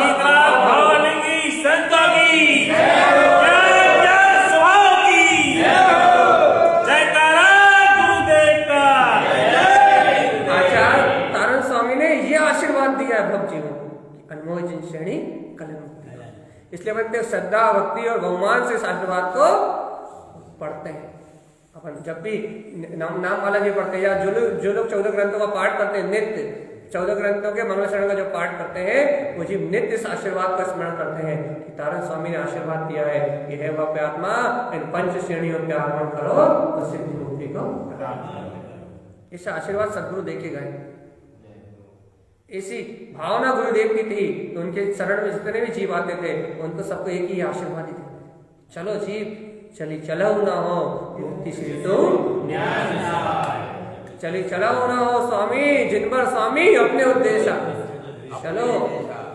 दिया है भक्त जीवन की, अनमोल जिन श्रेणी कलन मुक्ति। इसलिए अपन श्रद्धा भक्ति और बहुमान से आशीर्वाद को पढ़ते हैं। अपन जब भी नाम वाला जी पढ़ते हैं, या जो लोग 14 ग्रंथों का पाठ करते हैं, नित्य 14 ग्रंथों के मंगल शरण का जो पाठ करते हैं, वो जी नित्य इस आशीर्वाद का स्मरण करते हैं कि तारण स्वामी ने आशीर्वाद दिया है कि हे भव्य आत्मा, इन 5 श्रेणियों पे आरोहण करो और सिद्धि मुक्ति को प्राप्त करो। इस आशीर्वाद सदगुरु देके गए। ऐसी भावना गुरुदेव की थी तो उनके शरण में जितने भी जीव आते थे उनको सबको एक ही आशीर्वाद थे, चलो जीव चली चलाऊ ना हो मुक्ति श्री तुम चली चलाऊ ना हो स्वामी जिनपर स्वामी अपने उद्देश्य। चलो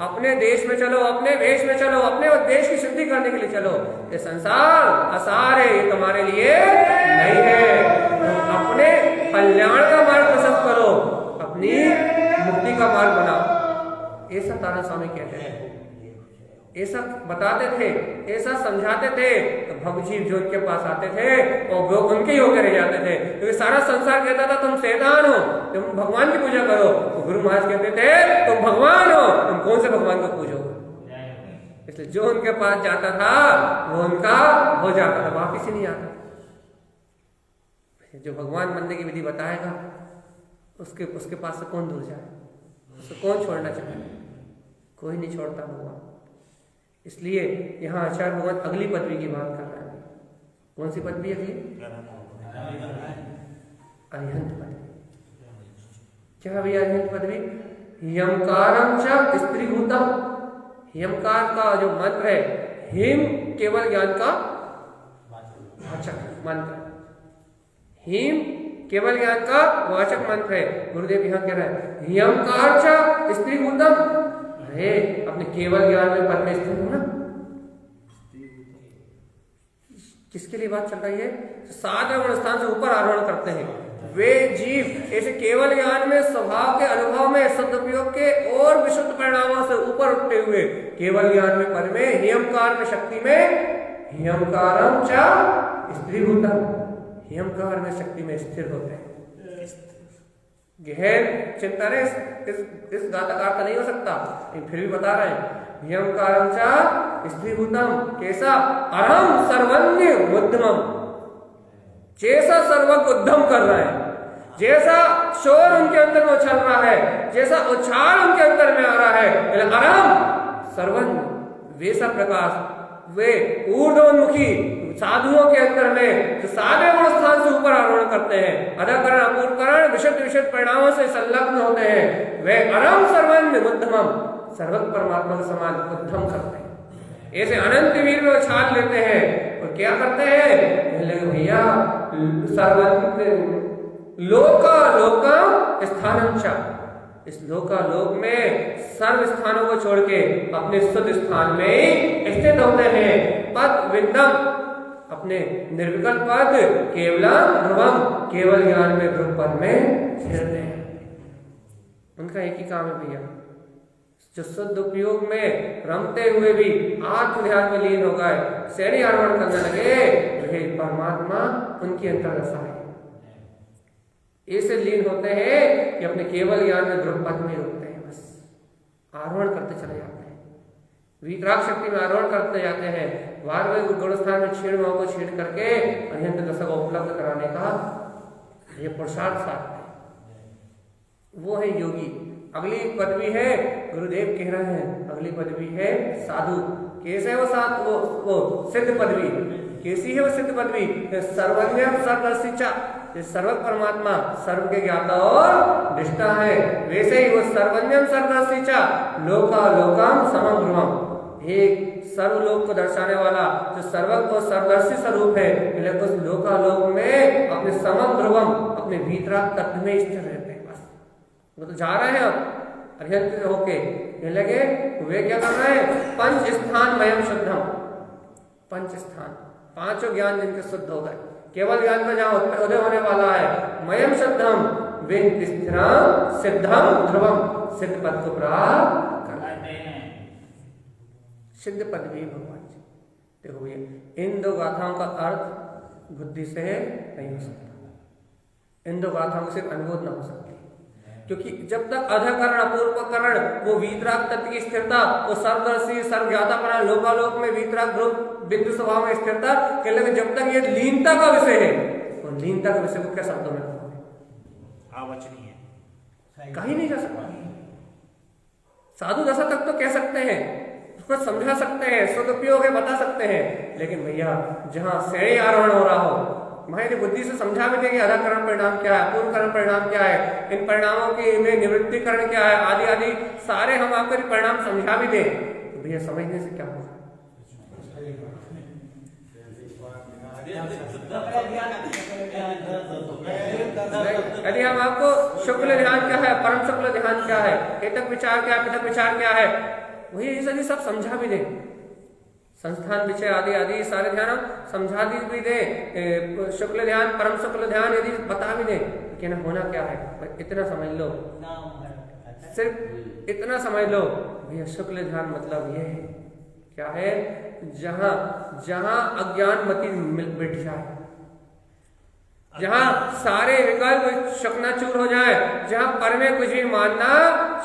अपने देश में चलो, अपने वेश में चलो, अपने उद्देश्य की सिद्धि करने के लिए चलो। ये संसार आसार है, ये तुम्हारे लिए नहीं है। अपने कल्याण का मार्ग प्रशस्त करो, अपनी मुक्ति का मार्ग बनाओ। ऐसा तारण स्वामी कहते हैं, ऐसा बताते थे, ऐसा समझाते थे। तो भवजीव जो उनके पास आते थे और वो उनके ही होकर रह जाते थे, क्योंकि सारा संसार कहता था तुम शैतान हो, तुम भगवान की पूजा करो। तो गुरु महाराज कहते थे तुम भगवान हो, तुम कौन से भगवान को पूजो। इसलिए जो उनके पास जाता था वो उनका हो जाता था, वापिस ही नहीं आता। जो भगवान बनने की विधि बताएगा उसके पास से कौन दूर जाए, उसको कौन छोड़ना चाहे, कोई नहीं छोड़ता भगवान। इसलिए यहाँ आचार्य भगवान अगली पदवी की बात कर रहे हैं। कौन सी पदवी अगली? अरिहंत पदवी। क्या भैया अरिहंत पदवी? यमकारम च स्त्रीभूतम। यमकार का जो मंत्र है, हिम केवल ज्ञान का वाचक मंत्र, हिम केवल ज्ञान का वाचक मंत्र है। गुरुदेव यहाँ कह रहे हैं यमकार च स्त्रीभूतम। अरे अपने केवल ज्ञान में पद में स्थिर हो ना। किसके लिए बात चल रही है? 7वें गुण स्थान से ऊपर आरोहण करते हैं वे जीव, ऐसे केवल ज्ञान में, स्वभाव के अनुभव में, सदुपयोग के और विशुद्ध परिणामों से ऊपर उठते हुए केवल ज्ञान में, पद में, हियमकार में, शक्ति में, हियमकारम च स्त्रीभूतम, हियमकार में, शक्ति में स्थिर होते हैं। गहन चिंतन है, इस गाथा का अर्थ नहीं हो सकता, लेकिन फिर भी बता रहे हैं। नियमकारं च स्त्रीभूतम कैसा अरहम सर्वज्ञ मुद्दमम, जैसा सर्वज्ञ उद्यम कर रहा है, जैसा शोर उनके अंदर में उछल रहा है, जैसा उछाल उनके अंदर में आ रहा है, अरहम सर्वज्ञ वैसा प्रकाश वे ऊर्ध्वोन्मुखी साधुओं के अंदर में जो सारे गुण स्थान से ऊपर आरोहण करते हैं, अधकरण अपूर्वकरण विशुद्ध विशुद्ध परिणामों से संलग्न होते हैं, वे अरम सर्वज्ञ मुद्धमम सर्वज्ञ परमात्मा के समान उद्यम करते हैं। ऐसे अनंत वीर में उछाल लेते हैं और क्या करते हैं भैया, सर्वज्ञ लोका लोका स्थानंचा, इस लोकालोक में सर्व स्थानों को छोड़ के अपने शुद्ध स्थान में ही स्थित होते हैं। पद विन्दम अपने निर्विकल्प पद, केवलम ध्रुवम केवल ज्ञान में ध्रुव पद में स्थिरते हैं। उनका एक ही काम है भैया, जो शुद्ध उपयोग में रमते हुए भी आत्म ध्यान में लीन हो गए, श्रेणी आरोहण करने लगे, वे परमात्मा उनकी अंतर्दशा है। ऐसे लीन होते हैं कि अपने केवल ज्ञान में ध्रुव पद में रुकते हैं, बस आरोहण करते चले जाते हैं, वीतराग शक्ति में आरोहण करते जाते हैं। 12वें गुणस्थान में क्षीण भाव को छीण करके अनंत दशा को उपलब्ध कराने का ये पुरुषार्थ साथ है, वो है योगी। अगली पदवी है, गुरुदेव कह रहे हैं, अगली पदवी है साधु। कैसे वो साधु, वो सिद्ध पदवी कैसी है? वो सिद्ध पदवी सर्वज्ञ सर्वदर्शिचा, सर्व परमात्मा सर्व के ज्ञाता और दृष्टा है, वैसे ही वो सर्वज्ञम सर्वदर्शिचा लोका लोकम समम ध्रुवम, एक सर्वलोक को दर्शाने वाला जो सर्वज्ञ और सर्वदर्शी स्वरूप है, उस लोकालोक में अपने समम ध्रुवम अपने भीतराग तत्व में स्थिर रहते हैं। बस वो तो जा रहे हैं अब अर्हंत होके, ये लगे वे क्या कर रहे हैं? पंच स्थान मयम शुद्धम, पंच स्थान पांचों ज्ञान जिनके शुद्ध हो गए, केवल ज्ञान में जहां उदय होने वाला है, मयम शुद्धम विन स्थिरम सिद्धम ध्रुवम, सिद्ध पद को प्राप्त करते हैं। सिद्ध पद भी भगवान जी। देखो भैया, इन दो गाथाओं का अर्थ बुद्धि से नहीं हो सकता, इन दो गाथाओं को सिर्फ अनुभव न हो सकती, क्योंकि जब तक अधकरण अपूर्वकरण वो वीतराग तत्व की स्थिरता, वो सर्वदर्शी सर्वज्ञातापना लोकालोक में वीतराग ध्रुव बिंदु स्वभाव में स्थिरता, कहने जब तक ये लीनता का विषय है, तो लीनता का विषय को क्या शब्दों में अवचनीय है, कहीं नहीं जा सकता। साधु दशा तक तो कह सकते हैं, उसको समझा सकते हैं, सदुपयोग है बता सकते हैं, लेकिन भैया जहां श्रेणी आरोहण हो रहा हो, भाई बुद्धि से समझा भी देंगे अधकरण परिणाम क्या है, अपूर्वकरण परिणाम क्या है, इन परिणामों की में निवृत्तिकरण क्या है, आदि आदि सारे हम आपको परिणाम समझा भी दें, तो भैया समझने से क्या होगा? यदि हम आपको शुक्ल ध्यान क्या है, परम शुक्ल ध्यान क्या है, एकक विचार क्या है, पृथक विचार क्या है, वही ये सब समझा भी दें, संस्थान विषय आदि आदि सारे ध्यान समझा भी दे, शुक्ल ध्यान परम शुक्ल ध्यान यदि बता भी दे, कहना होना क्या है? इतना समझ लो, सिर्फ इतना समझ लो भैया, शुक्ल ध्यान मतलब ये है, क्या है? जहां जहां अज्ञान मति मिट जाए, जहां सारे विकल्प शकनाचूर हो जाए, जहां पर में कुछ भी मानना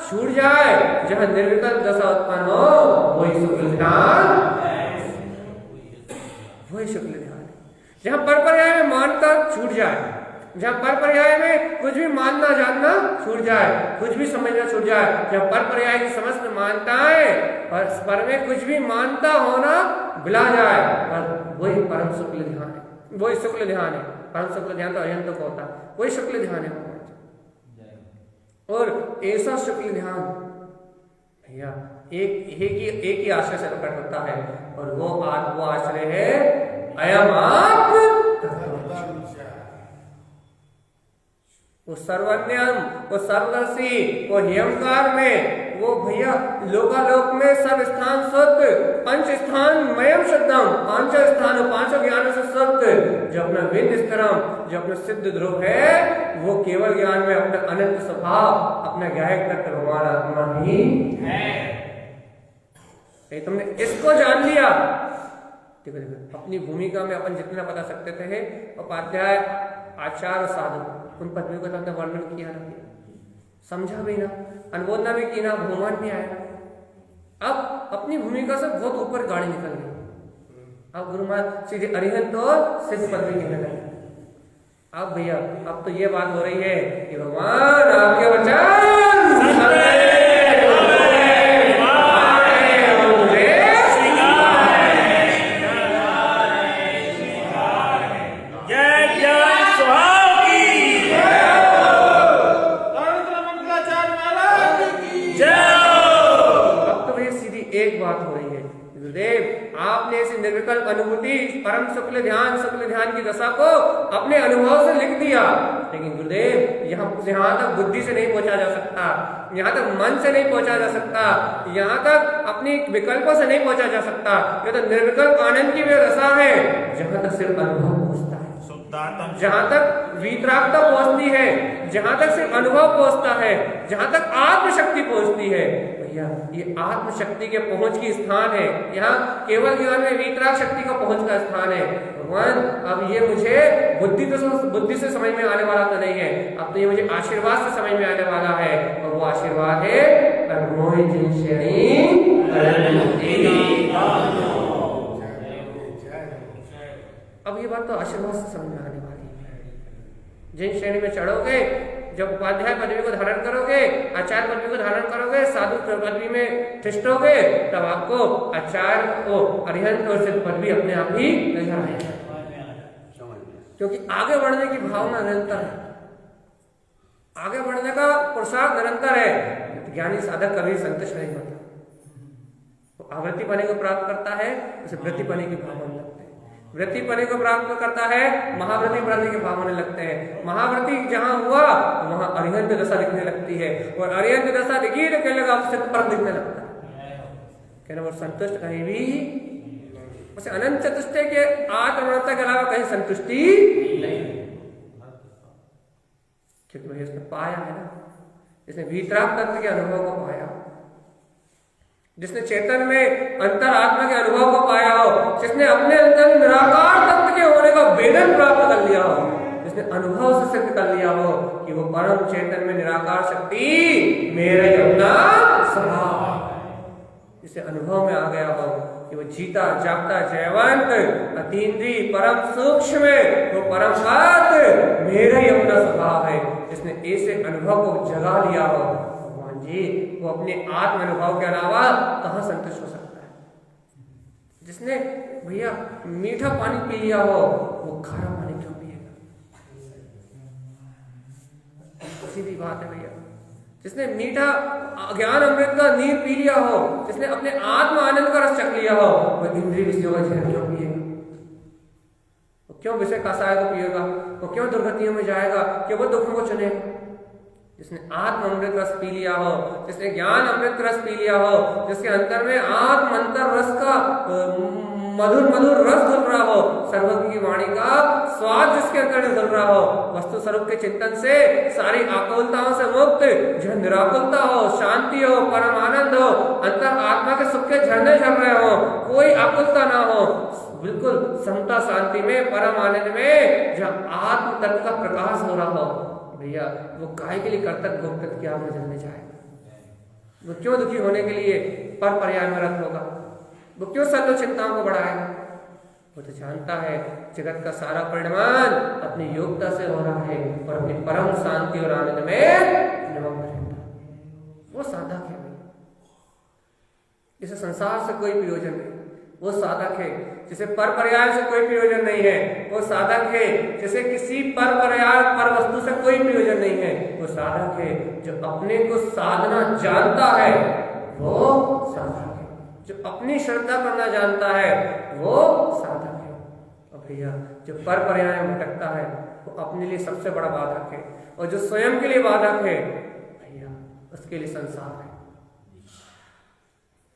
छूट जाए, जहां निर्विकल्प दशा उत्पन्न हो, वही शुक्ल ध्यान, वही शुक्ल ध्यान है। जहां पर पर्याय में मानकर छूट जाए, जहां पर पर्याय में कुछ भी मानना जानना छूट जाए, कुछ भी समझना छूट जाए, जहां पर पर्याय की समस्त मानताएं पर में कुछ भी मानता होना भुला जाए, और वही परम शुक्ल ध्यान है, वही शुक्ल ध्यान है। परम शुक्ल ध्यान तो अयंत को होता है, वही शुक्ल ध्यान है। और ऐसा शुक्ल ध्यान भैया एक ही आश्रय से प्रकट होता है, और वो आश्रय है अयम आत्म, वो सर्वज्ञम, वो सर्वदर्शी, वो हेयंकार में, वो भैया लोकालोक में सब स्थान शुद्ध, पंच स्थान मयम शुद्धम, पांचों स्थान पांचों ज्ञानों से शुद्ध, जो अपना विंद स्तरम, जो अपना सिद्ध ध्रुव है, वो केवल ज्ञान में अपना अनंत स्वभाव, अपना ज्ञायक तत्व भगवान आत्मा ही है। तुमने इसको जान लिया, देखो देखो अपनी भूमिका में अपन जितना बता सकते थे, उपाध्याय आचार्य साधु उन पदवियों का तुमने वर्णन किया ना, समझा भी ना, अनुमोदना भी की ना, बहुमान भी आया। अब अपनी भूमिका से बहुत ऊपर गाड़ी निकल गई। अब गुरु महाराज सीधे अरिहंत और सिद्ध पदवी कहने लगे। अब भैया अब तो ये बात हो रही है कि भगवान आपके वचन निर्विकल्प अनुभूति परम शुक्ल ध्यान की दशा को अपने अनुभव से लिख दिया। लेकिन गुरुदेव यहाँ तक बुद्धि से नहीं पहुंचा जा सकता, यहाँ तक मन से नहीं पहुंचा जा सकता, यहाँ तक अपनी विकल्पों से नहीं पहुंचा जा सकता। ये तो निर्विकल्प आनंद की वे दशा है जहाँ तक सिर्फ अनुभव पहुंचता है, जहाँ तक वीतरागता पहुंचती है, जहाँ तक सिर्फ अनुभव पहुंचता है, जहाँ तक आत्मशक्ति पहुंचती है। ये आत्मशक्ति के पहुंच की स्थान है। यहाँ केवल ज्ञान में वीतराग शक्ति का पहुंच का स्थान है। भगवान अब ये मुझे बुद्धि से समझ में आने वाला तो नहीं है, अब तो ये मुझे आशीर्वाद से समझ में आने वाला है। और वो आशीर्वाद है अब ये बात तो आशीर्वाद से समझ में आने वाली है। जिन श्रेणी में चढ़ोगे, जब उपाध्याय पदवी को धारण करोगे, आचार्य पदवी को धारण करोगे, साधु पदवी में ठिष्टोगे, तब आपको आचार्य को अरिहंत और सिद्ध पदवी अपने आप ही नजर आएगा। क्योंकि आगे बढ़ने की भावना निरंतर है, आगे बढ़ने का पुरुषार्थ निरंतर है। ज्ञानी साधक कभी संतुष्ट नहीं होता, तो आवृत्ति पने को प्राप्त करता है, उसे वृत्ति पने की भाव होने लगते हैं। वृत्ति पने को प्राप्त करता है, महावृत्ति पने के भाव होने लगते हैं। महावृत्ति जहां हुआ वहां अरिहंत दशा दिखने लगती है, और अरिहंत दशा दिखी तो कहने लगा सिद्ध पर दिखने लगता है। कहना वो संतुष्ट कहीं भी उसे अनंत चतुष्टय के आत्मता के अलावा कहीं संतुष्टि नहीं, क्योंकि वही उसने पाया है ना, जिसने वीतराग तत्व के अनुभव को पाया, जिसने चेतन में अंतर आत्मा के अनुभव को पाया हो, जिसने अपने अंदर निराकार तत्व के होने का वेदन प्राप्त कर लिया हो, जिसने अनुभव से सिद्ध कर लिया हो कि वो परम चेतन में निराकार शक्ति मेरे अपना स्वभाव, जिसे अनुभव में आ गया हो कि वो जीता जागता जयवंत अतीन्द्रिय परम सूक्ष्म वो परम बात मेरा ही अपना स्वभाव है, जिसने ऐसे अनुभव को जगा लिया हो, भगवान जी वो अपने आत्म अनुभव के अलावा कहाँ संतुष्ट हो सकता है। जिसने भैया मीठा पानी पी लिया हो वो खारा पानी क्यों पिएगा, सीधी बात है भैया। जिसने मीठा ज्ञान अमृत का नीर पी लिया हो, जिसने अपने आत्म आनंद का रस चख लिया हो, वो इंद्रिय विषयों का जहर क्यों पिएगा, वो क्यों विषय कसाय को पिएगा, वो क्यों दुर्गतियों में जाएगा, क्यों वो दुखों को चुनेगा। जिसने आत्म अमृत रस पी लिया हो, जिसने ज्ञान अमृत रस पी लिया हो, जिसके अंतर में आत्म अंतर रस का मधुर मधुर रस घुल रहा हो, सर्वज्ञ की वाणी का स्वाद जिसके अंदर घुल रहा हो, वस्तु स्वरूप के चिंतन से सारी आकुलताओं से मुक्त, जो निराकुलता हो, शांति हो, परम आनंद हो, अंतर आत्मा के सुख के झरने झर रहे हो, कोई आकुलता ना हो, बिल्कुल समता शांति में परम आनंद में जहाँ आत्म तत्व का प्रकाश हो रहा हो, भैया वो काय के लिए कर्तव्य भोग की आग में जलने जाएगा। वो क्यों दुखी होने के लिए पर पर्याय में रत होगा, वो क्यों सर्व चिंताओं को बढ़ाएगा। वो तो जानता है जगत का सारा परिणाम अपनी योग्यता से हो रहा है और अपनी परम शांति और आनंद में निमग्न रहता है। वो साधक है, इसे संसार से कोई प्रयोजन नहीं, वो साधक है जिसे पर पर्याय से कोई प्रयोजन नहीं है, वो साधक है जिसे किसी पर पर्याय पर वस्तु से कोई प्रयोजन नहीं है, वो साधक है जो अपने को साधना जानता है, वो साधक है जो अपनी श्रद्धा करना जानता है, वो साधक है। और भैया जो पर पर्याय में भटकता है वो अपने लिए सबसे बड़ा बाधक है, और जो स्वयं के लिए बाधक है भैया उसके लिए संसार है।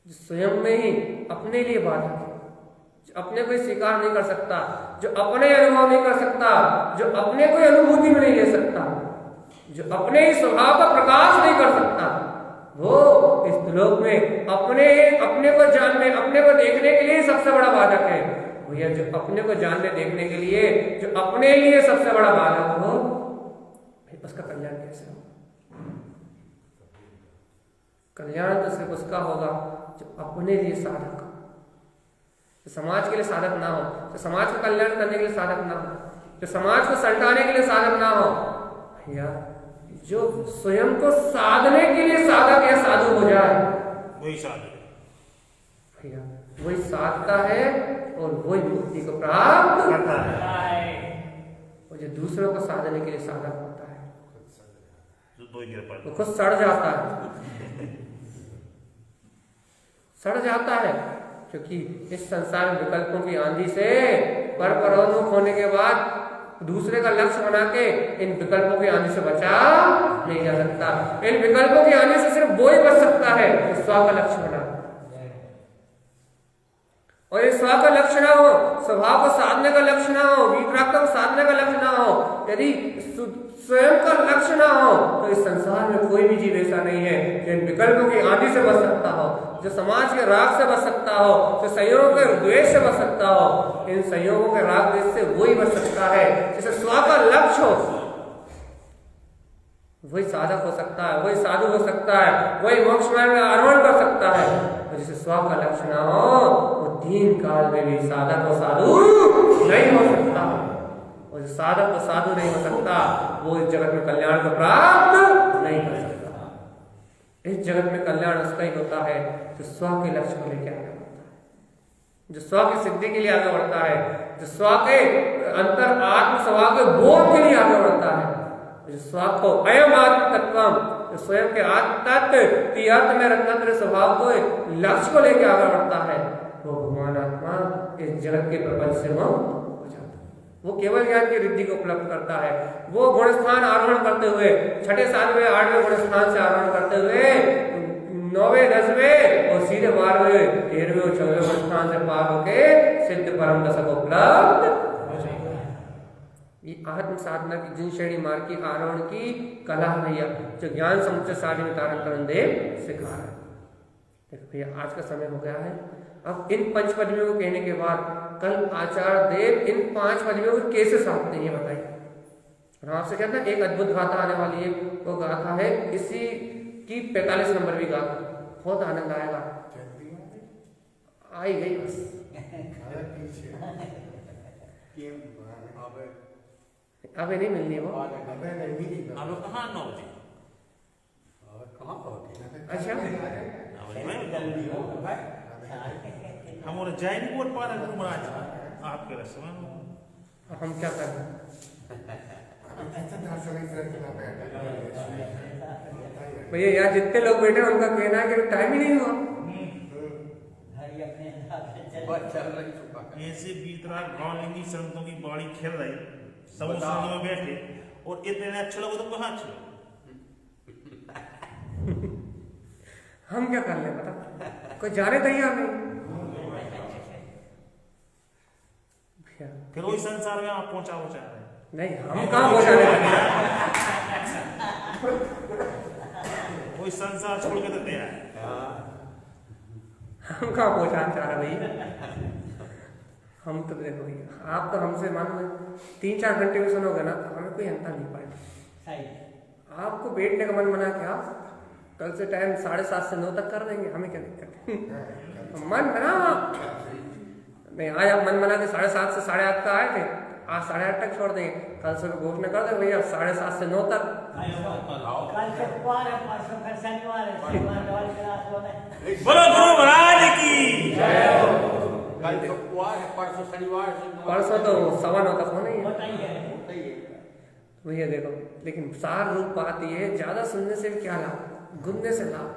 जो स्वयं में ही अपने लिए बाधक है, जो अपने को स्वीकार नहीं कर सकता, जो अपने अनुभव नहीं कर सकता, जो अपने को अनुभूति में नहीं ले सकता, जो अपने ही स्वभाव का प्रकाश नहीं कर सकता, वो इस लोक में अपने को जानने, अपने को देखने के लिए सबसे बड़ा बाधक है। भैया जो अपने को जानने देखने के लिए जो अपने लिए सबसे बड़ा बाधक हो, उसका कल्याण कैसे हो। कल्याण तो सिर्फ उसका होगा जो अपने लिए साधक हो, जो समाज के लिए साधक ना हो, जो समाज का कल्याण करने के लिए साधक ना हो, जो समाज को सल्टाने के लिए साधक ना हो, भैया जो स्वयं को साधने के लिए साधक या साधु हो जाए वही साधक, भैया वही साधता है और वही मुक्ति को प्राप्त करता है। और जो दूसरों को साधने के लिए साधक होता है जो दो गिर पड़ता वो खुद सड़ जाता है, सड़ जाता है, क्योंकि इस संसार में विकल्पों की आंधी से परोन्मुख होने के बाद दूसरे का लक्ष्य बना के इन विकल्पों की आंधी से बचा नहीं जा सकता। इन विकल्पों की आंधी से सिर्फ वो ही बच सकता है जो स्व का लक्ष्य बना, और ये स्व का लक्ष्य ना हो, स्वभाव को साधने का लक्ष्य ना हो, वितरागता को साधने का लक्ष्य ना हो, यदि स्वयं का लक्ष्य ना हो तो इस संसार में कोई भी जीव ऐसा नहीं है जो इन विकल्पों की आंधी से बच सकता हो, जो समाज के राग से बच सकता हो, जो संयोगों के द्वेष से बच सकता हो। इन संयोगों के राग द्वेष से वही बच सकता है जिसे स्व का लक्ष्य हो, वही साधक हो सकता है, वही साधु हो सकता है, वही मोक्ष मार्ग में आरोहण कर सकता है। और जिसे स्व का लक्ष्य ना हो वो दीन काल में भी साधक और साधु नहीं हो सकता, और जो साधक और साधु नहीं हो सकता वो इस जगत में कल्याण को प्राप्त नहीं कर सकता। इस जगत में कल्याण उसका ही होता है जो स्व के लक्ष्य को लेकर आगे बढ़ता है, जो स्व की सिद्धि के लिए आगे बढ़ता है, जो स्व के अंतर आत्म स्वभाव के बोध के लिए आगे बढ़ता है, जो स्व को अयम आत्म तत्वम, जो स्वयं के आत्म तत्व तीर्थ में रत्नत्र स्वभाव को लक्ष्य को लेकर आगे बढ़ता है, वो भगवान आत्मा इस जगत के प्रपंच से मुक्त हो जाता है। वो केवल ज्ञान की रिद्धि को उपलब्ध करता है। वो गुण स्थान आरोहण करते हुए 6ठे 7वें 8वें गुण स्थान से आरोहण करते हुए 9वें 10वें और सीधे 12वें 13वें और 14वें गुण स्थान से पार होके सिद्ध परम दशा को उपलब्ध हो जाएगा। ये आत्म साधना की जिन श्रेणी मार्ग की आरोहण की कला भैया जो ज्ञान समुच्चय सारणी में तारण करण देव सिखा रहा है। देखो भैया आज का समय हो गया है। अब इन 5 पदवियों को कहने के बाद कल आचार्य देव इन 5 पदवियों को कैसे साधते हैं ये बताइए। और आपसे कहते हैं एक अद्भुत गाथा आने वाली है, वो गाथा है इसी की 45 नंबर भी गाथा, बहुत आनंद आएगा। आई गई बस अबे नहीं मिलनी वो। अब कहाँ 9 बजे? अच्छा हम और जय नहीं बोल पा रहे महाराज आपके रस्म में हम क्या करें। भैया यार जितने लोग बैठे हैं उनका कहना है कि टाइम ही नहीं हुआ। ऐसे बीतरा गाँव लिंगी संतों की बाड़ी खेल रही, सब संतों में बैठे और इतने अच्छे लोग तो कहाँ अच्छे। हम क्या कर ले बता, कोई जाने तैयार नहीं। फिर वही संसार में आप पहुंचा रहे नहीं, हम कहाँ पहुंचाने लगे। वही संसार छोड़ के देते हैं। हम कहाँ पहुंचाना चाह रहे भाई। हम तो देखो भैया आप तो हमसे मान लो 3-4 घंटे में सुनोगे ना तो हमें कोई अंतर नहीं पड़ेगा। आपको बैठने का मन बना क्या कल से टाइम 7:30 से 9 तक कर देंगे, हमें क्या दिक्कत। मन बना नहीं, आज आप मन बना के 7:30 से 8:30 का आए थे, आज 8:30 तक छोड़ देंगे, कल से घोषणा कर दे भैया 7:30 से 9 तक। बोलो गुरु महाराज की परसों तो 9:15 तक होना ही है भैया। देखो लेकिन सार रूप बात ये है, ज्यादा सुनने से भी क्या लाभ, गुनने से लाभ।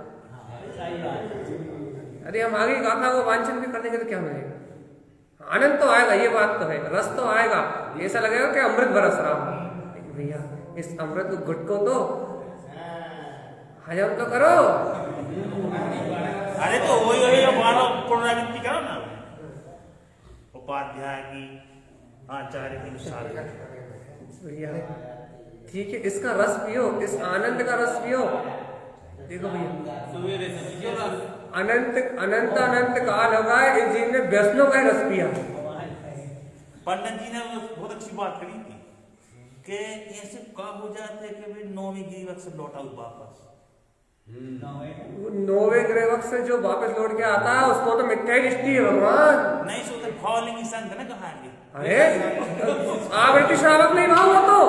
अरे हम आगे गाथा को वांछन भी कर देंगे तो क्या मिलेगा, आनंद तो आएगा, ये बात तो है, रस तो आएगा, ऐसा लगेगा कि अमृत बरस रहा हो। लेकिन भैया इस अमृत को गुटको तो हजम तो करो। अरे तो वही पुनरावृत्ति करो ना, उपाध्याय की आचार्य के अनुसार। भैया ठीक है, इसका रस पियो, इस आनंद का रस पियो। देखो भैया अनंत अनंत अनंत काल होगा इस जीव ने व्यसनों का रस पिया। पंडित जी ने बहुत अच्छी बात करी थी कि ऐसे कब हो जाते कि भाई 9वीं गिरिवत से लौटा वापस, नौवे ग्रह से जो वापस लौट के आता है उसको तो मिथ्या दृष्टि है भगवान। नहीं सो तो भावलिंगी संत न कहा के अरे आवृत्ति श्रावक नहीं भाव हो तो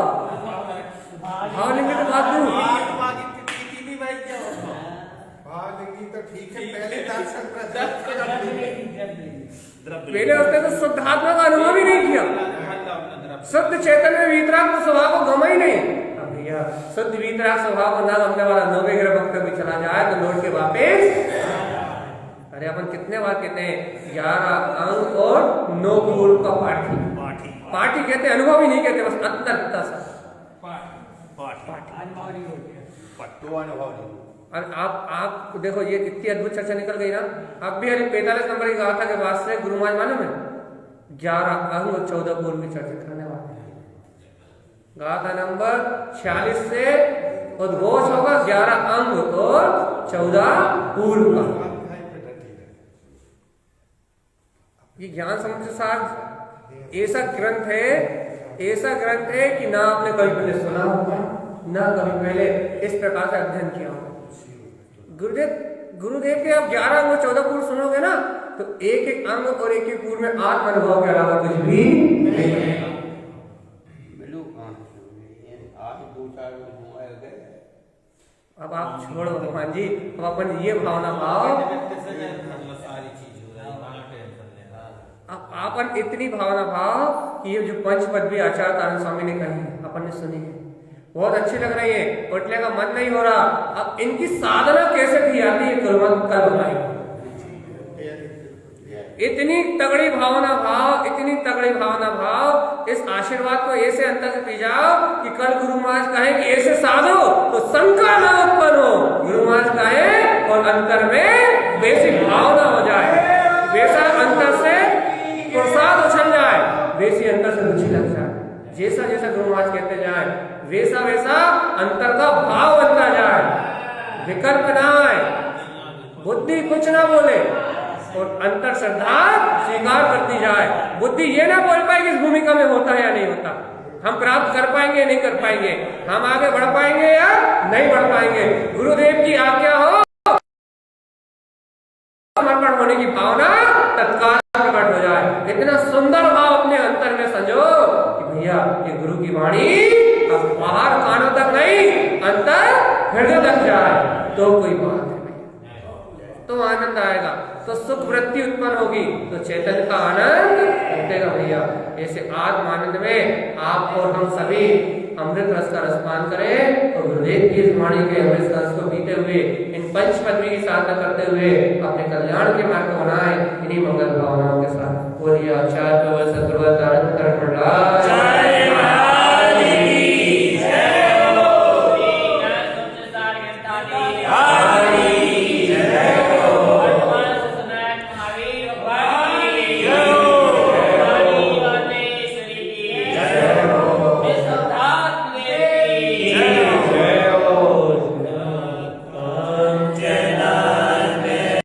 भावलिंगी तो बात दूं। भावलिंगी तो ठीक है, पहले दर्शन पहले उसने तो शुद्ध आत्मा का अनुभव ही नहीं किया, शुद्ध चैतन्य में वीतराग स्वभाव को गमा ही नहीं। अब भैया शुद्ध वीतराग स्वभाव को ना गमने वाला नौवे ग्रह भक्त भी चला जाए तो लौट के वापस। अरे अपन कितने बार कहते हैं 11 अंग और 9 गुण का पाठी पाठी कहते हैं, अनुभव ही नहीं कहते, बस अंतरता सा तो अनुभव नहीं। और आप देखो ये इतनी अद्भुत चर्चा निकल गई ना। अब भी अरे 45 नंबर की गाथा के बाद से गुरु महाराज मालूम है 11 अंग और 14 पूर्व की चर्चा करने वाले हैं। गाथा नंबर 46 से उद्घोष होगा 11 अंग और 14 पूर्व का। ये ज्ञान समुद्र सार ऐसा ग्रंथ है कि ना आपने कभी पहले सुना होगा ना कभी पहले इस प्रकार से अध्ययन किया होगा। गुरुदेव के आप 11 अंग और 14 पूर्व सुनोगे ना तो एक एक अंग और एक एक पूर्व में आत्म अनुभव के अलावा कुछ भी नहीं। अब आप छोड़ो भगवान जी, अब अपन ये भावना भाव, अब अपन इतनी भावना भाव कि ये जो पंच पदवी आचार्य तारण स्वामी ने कही अपन ने सुनी है, बहुत अच्छी लग रही है, उठने का मन नहीं हो रहा। अब इनकी साधना कैसे की जाती है कल बताएंगे। इतनी तगड़ी भावना भाव, इस आशीर्वाद को ऐसे अंतर से पी जाओ कि कल गुरु महाराज कहे कि ऐसे साधो तो शंका न उत्पन्न हो। गुरु महाराज कहे और अंतर में वैसी भावना हो जाए, वैसा अंतर से प्रसाद उछल जाए, वैसी अंतर से रुचि लग जाए। जैसा जैसा गुरु महाराज कहते जाए वैसा वैसा अंतर का भाव बनता जाए, विकल्प ना आए, बुद्धि कुछ ना बोले और अंतर श्रद्धा स्वीकार करती जाए। बुद्धि ये ना बोल पाएगी इस भूमिका में होता है या नहीं होता, हम प्राप्त कर पाएंगे या नहीं कर पाएंगे, हम आगे बढ़ पाएंगे या नहीं बढ़ पाएंगे। गुरुदेव की आज्ञा हो समर्पण होने की भावना तत्काल प्रकट हो जाए। इतना सुंदर भाव अपने अंतर में संजो कि भैया ये गुरु की वाणी अब बाहर कानों तक नहीं, अंतर हृदय तक जाए तो कोई बात है, तो आनंद आएगा, तो सुख वृत्ति उत्पन्न होगी, तो चैतन्य का आनंद उठेगा भैया। ऐसे आत्म आनंद में आप और हम सभी अमृत रस का रसपान करें और गुरुदेव की इस वाणी के अमृत रस को पीते हुए इन पंच पदवी की साधना करते हुए अपने कल्याण के मार्ग को बनाए इन्हीं मंगल भावनाओं के साथ। बोलिए आचार्य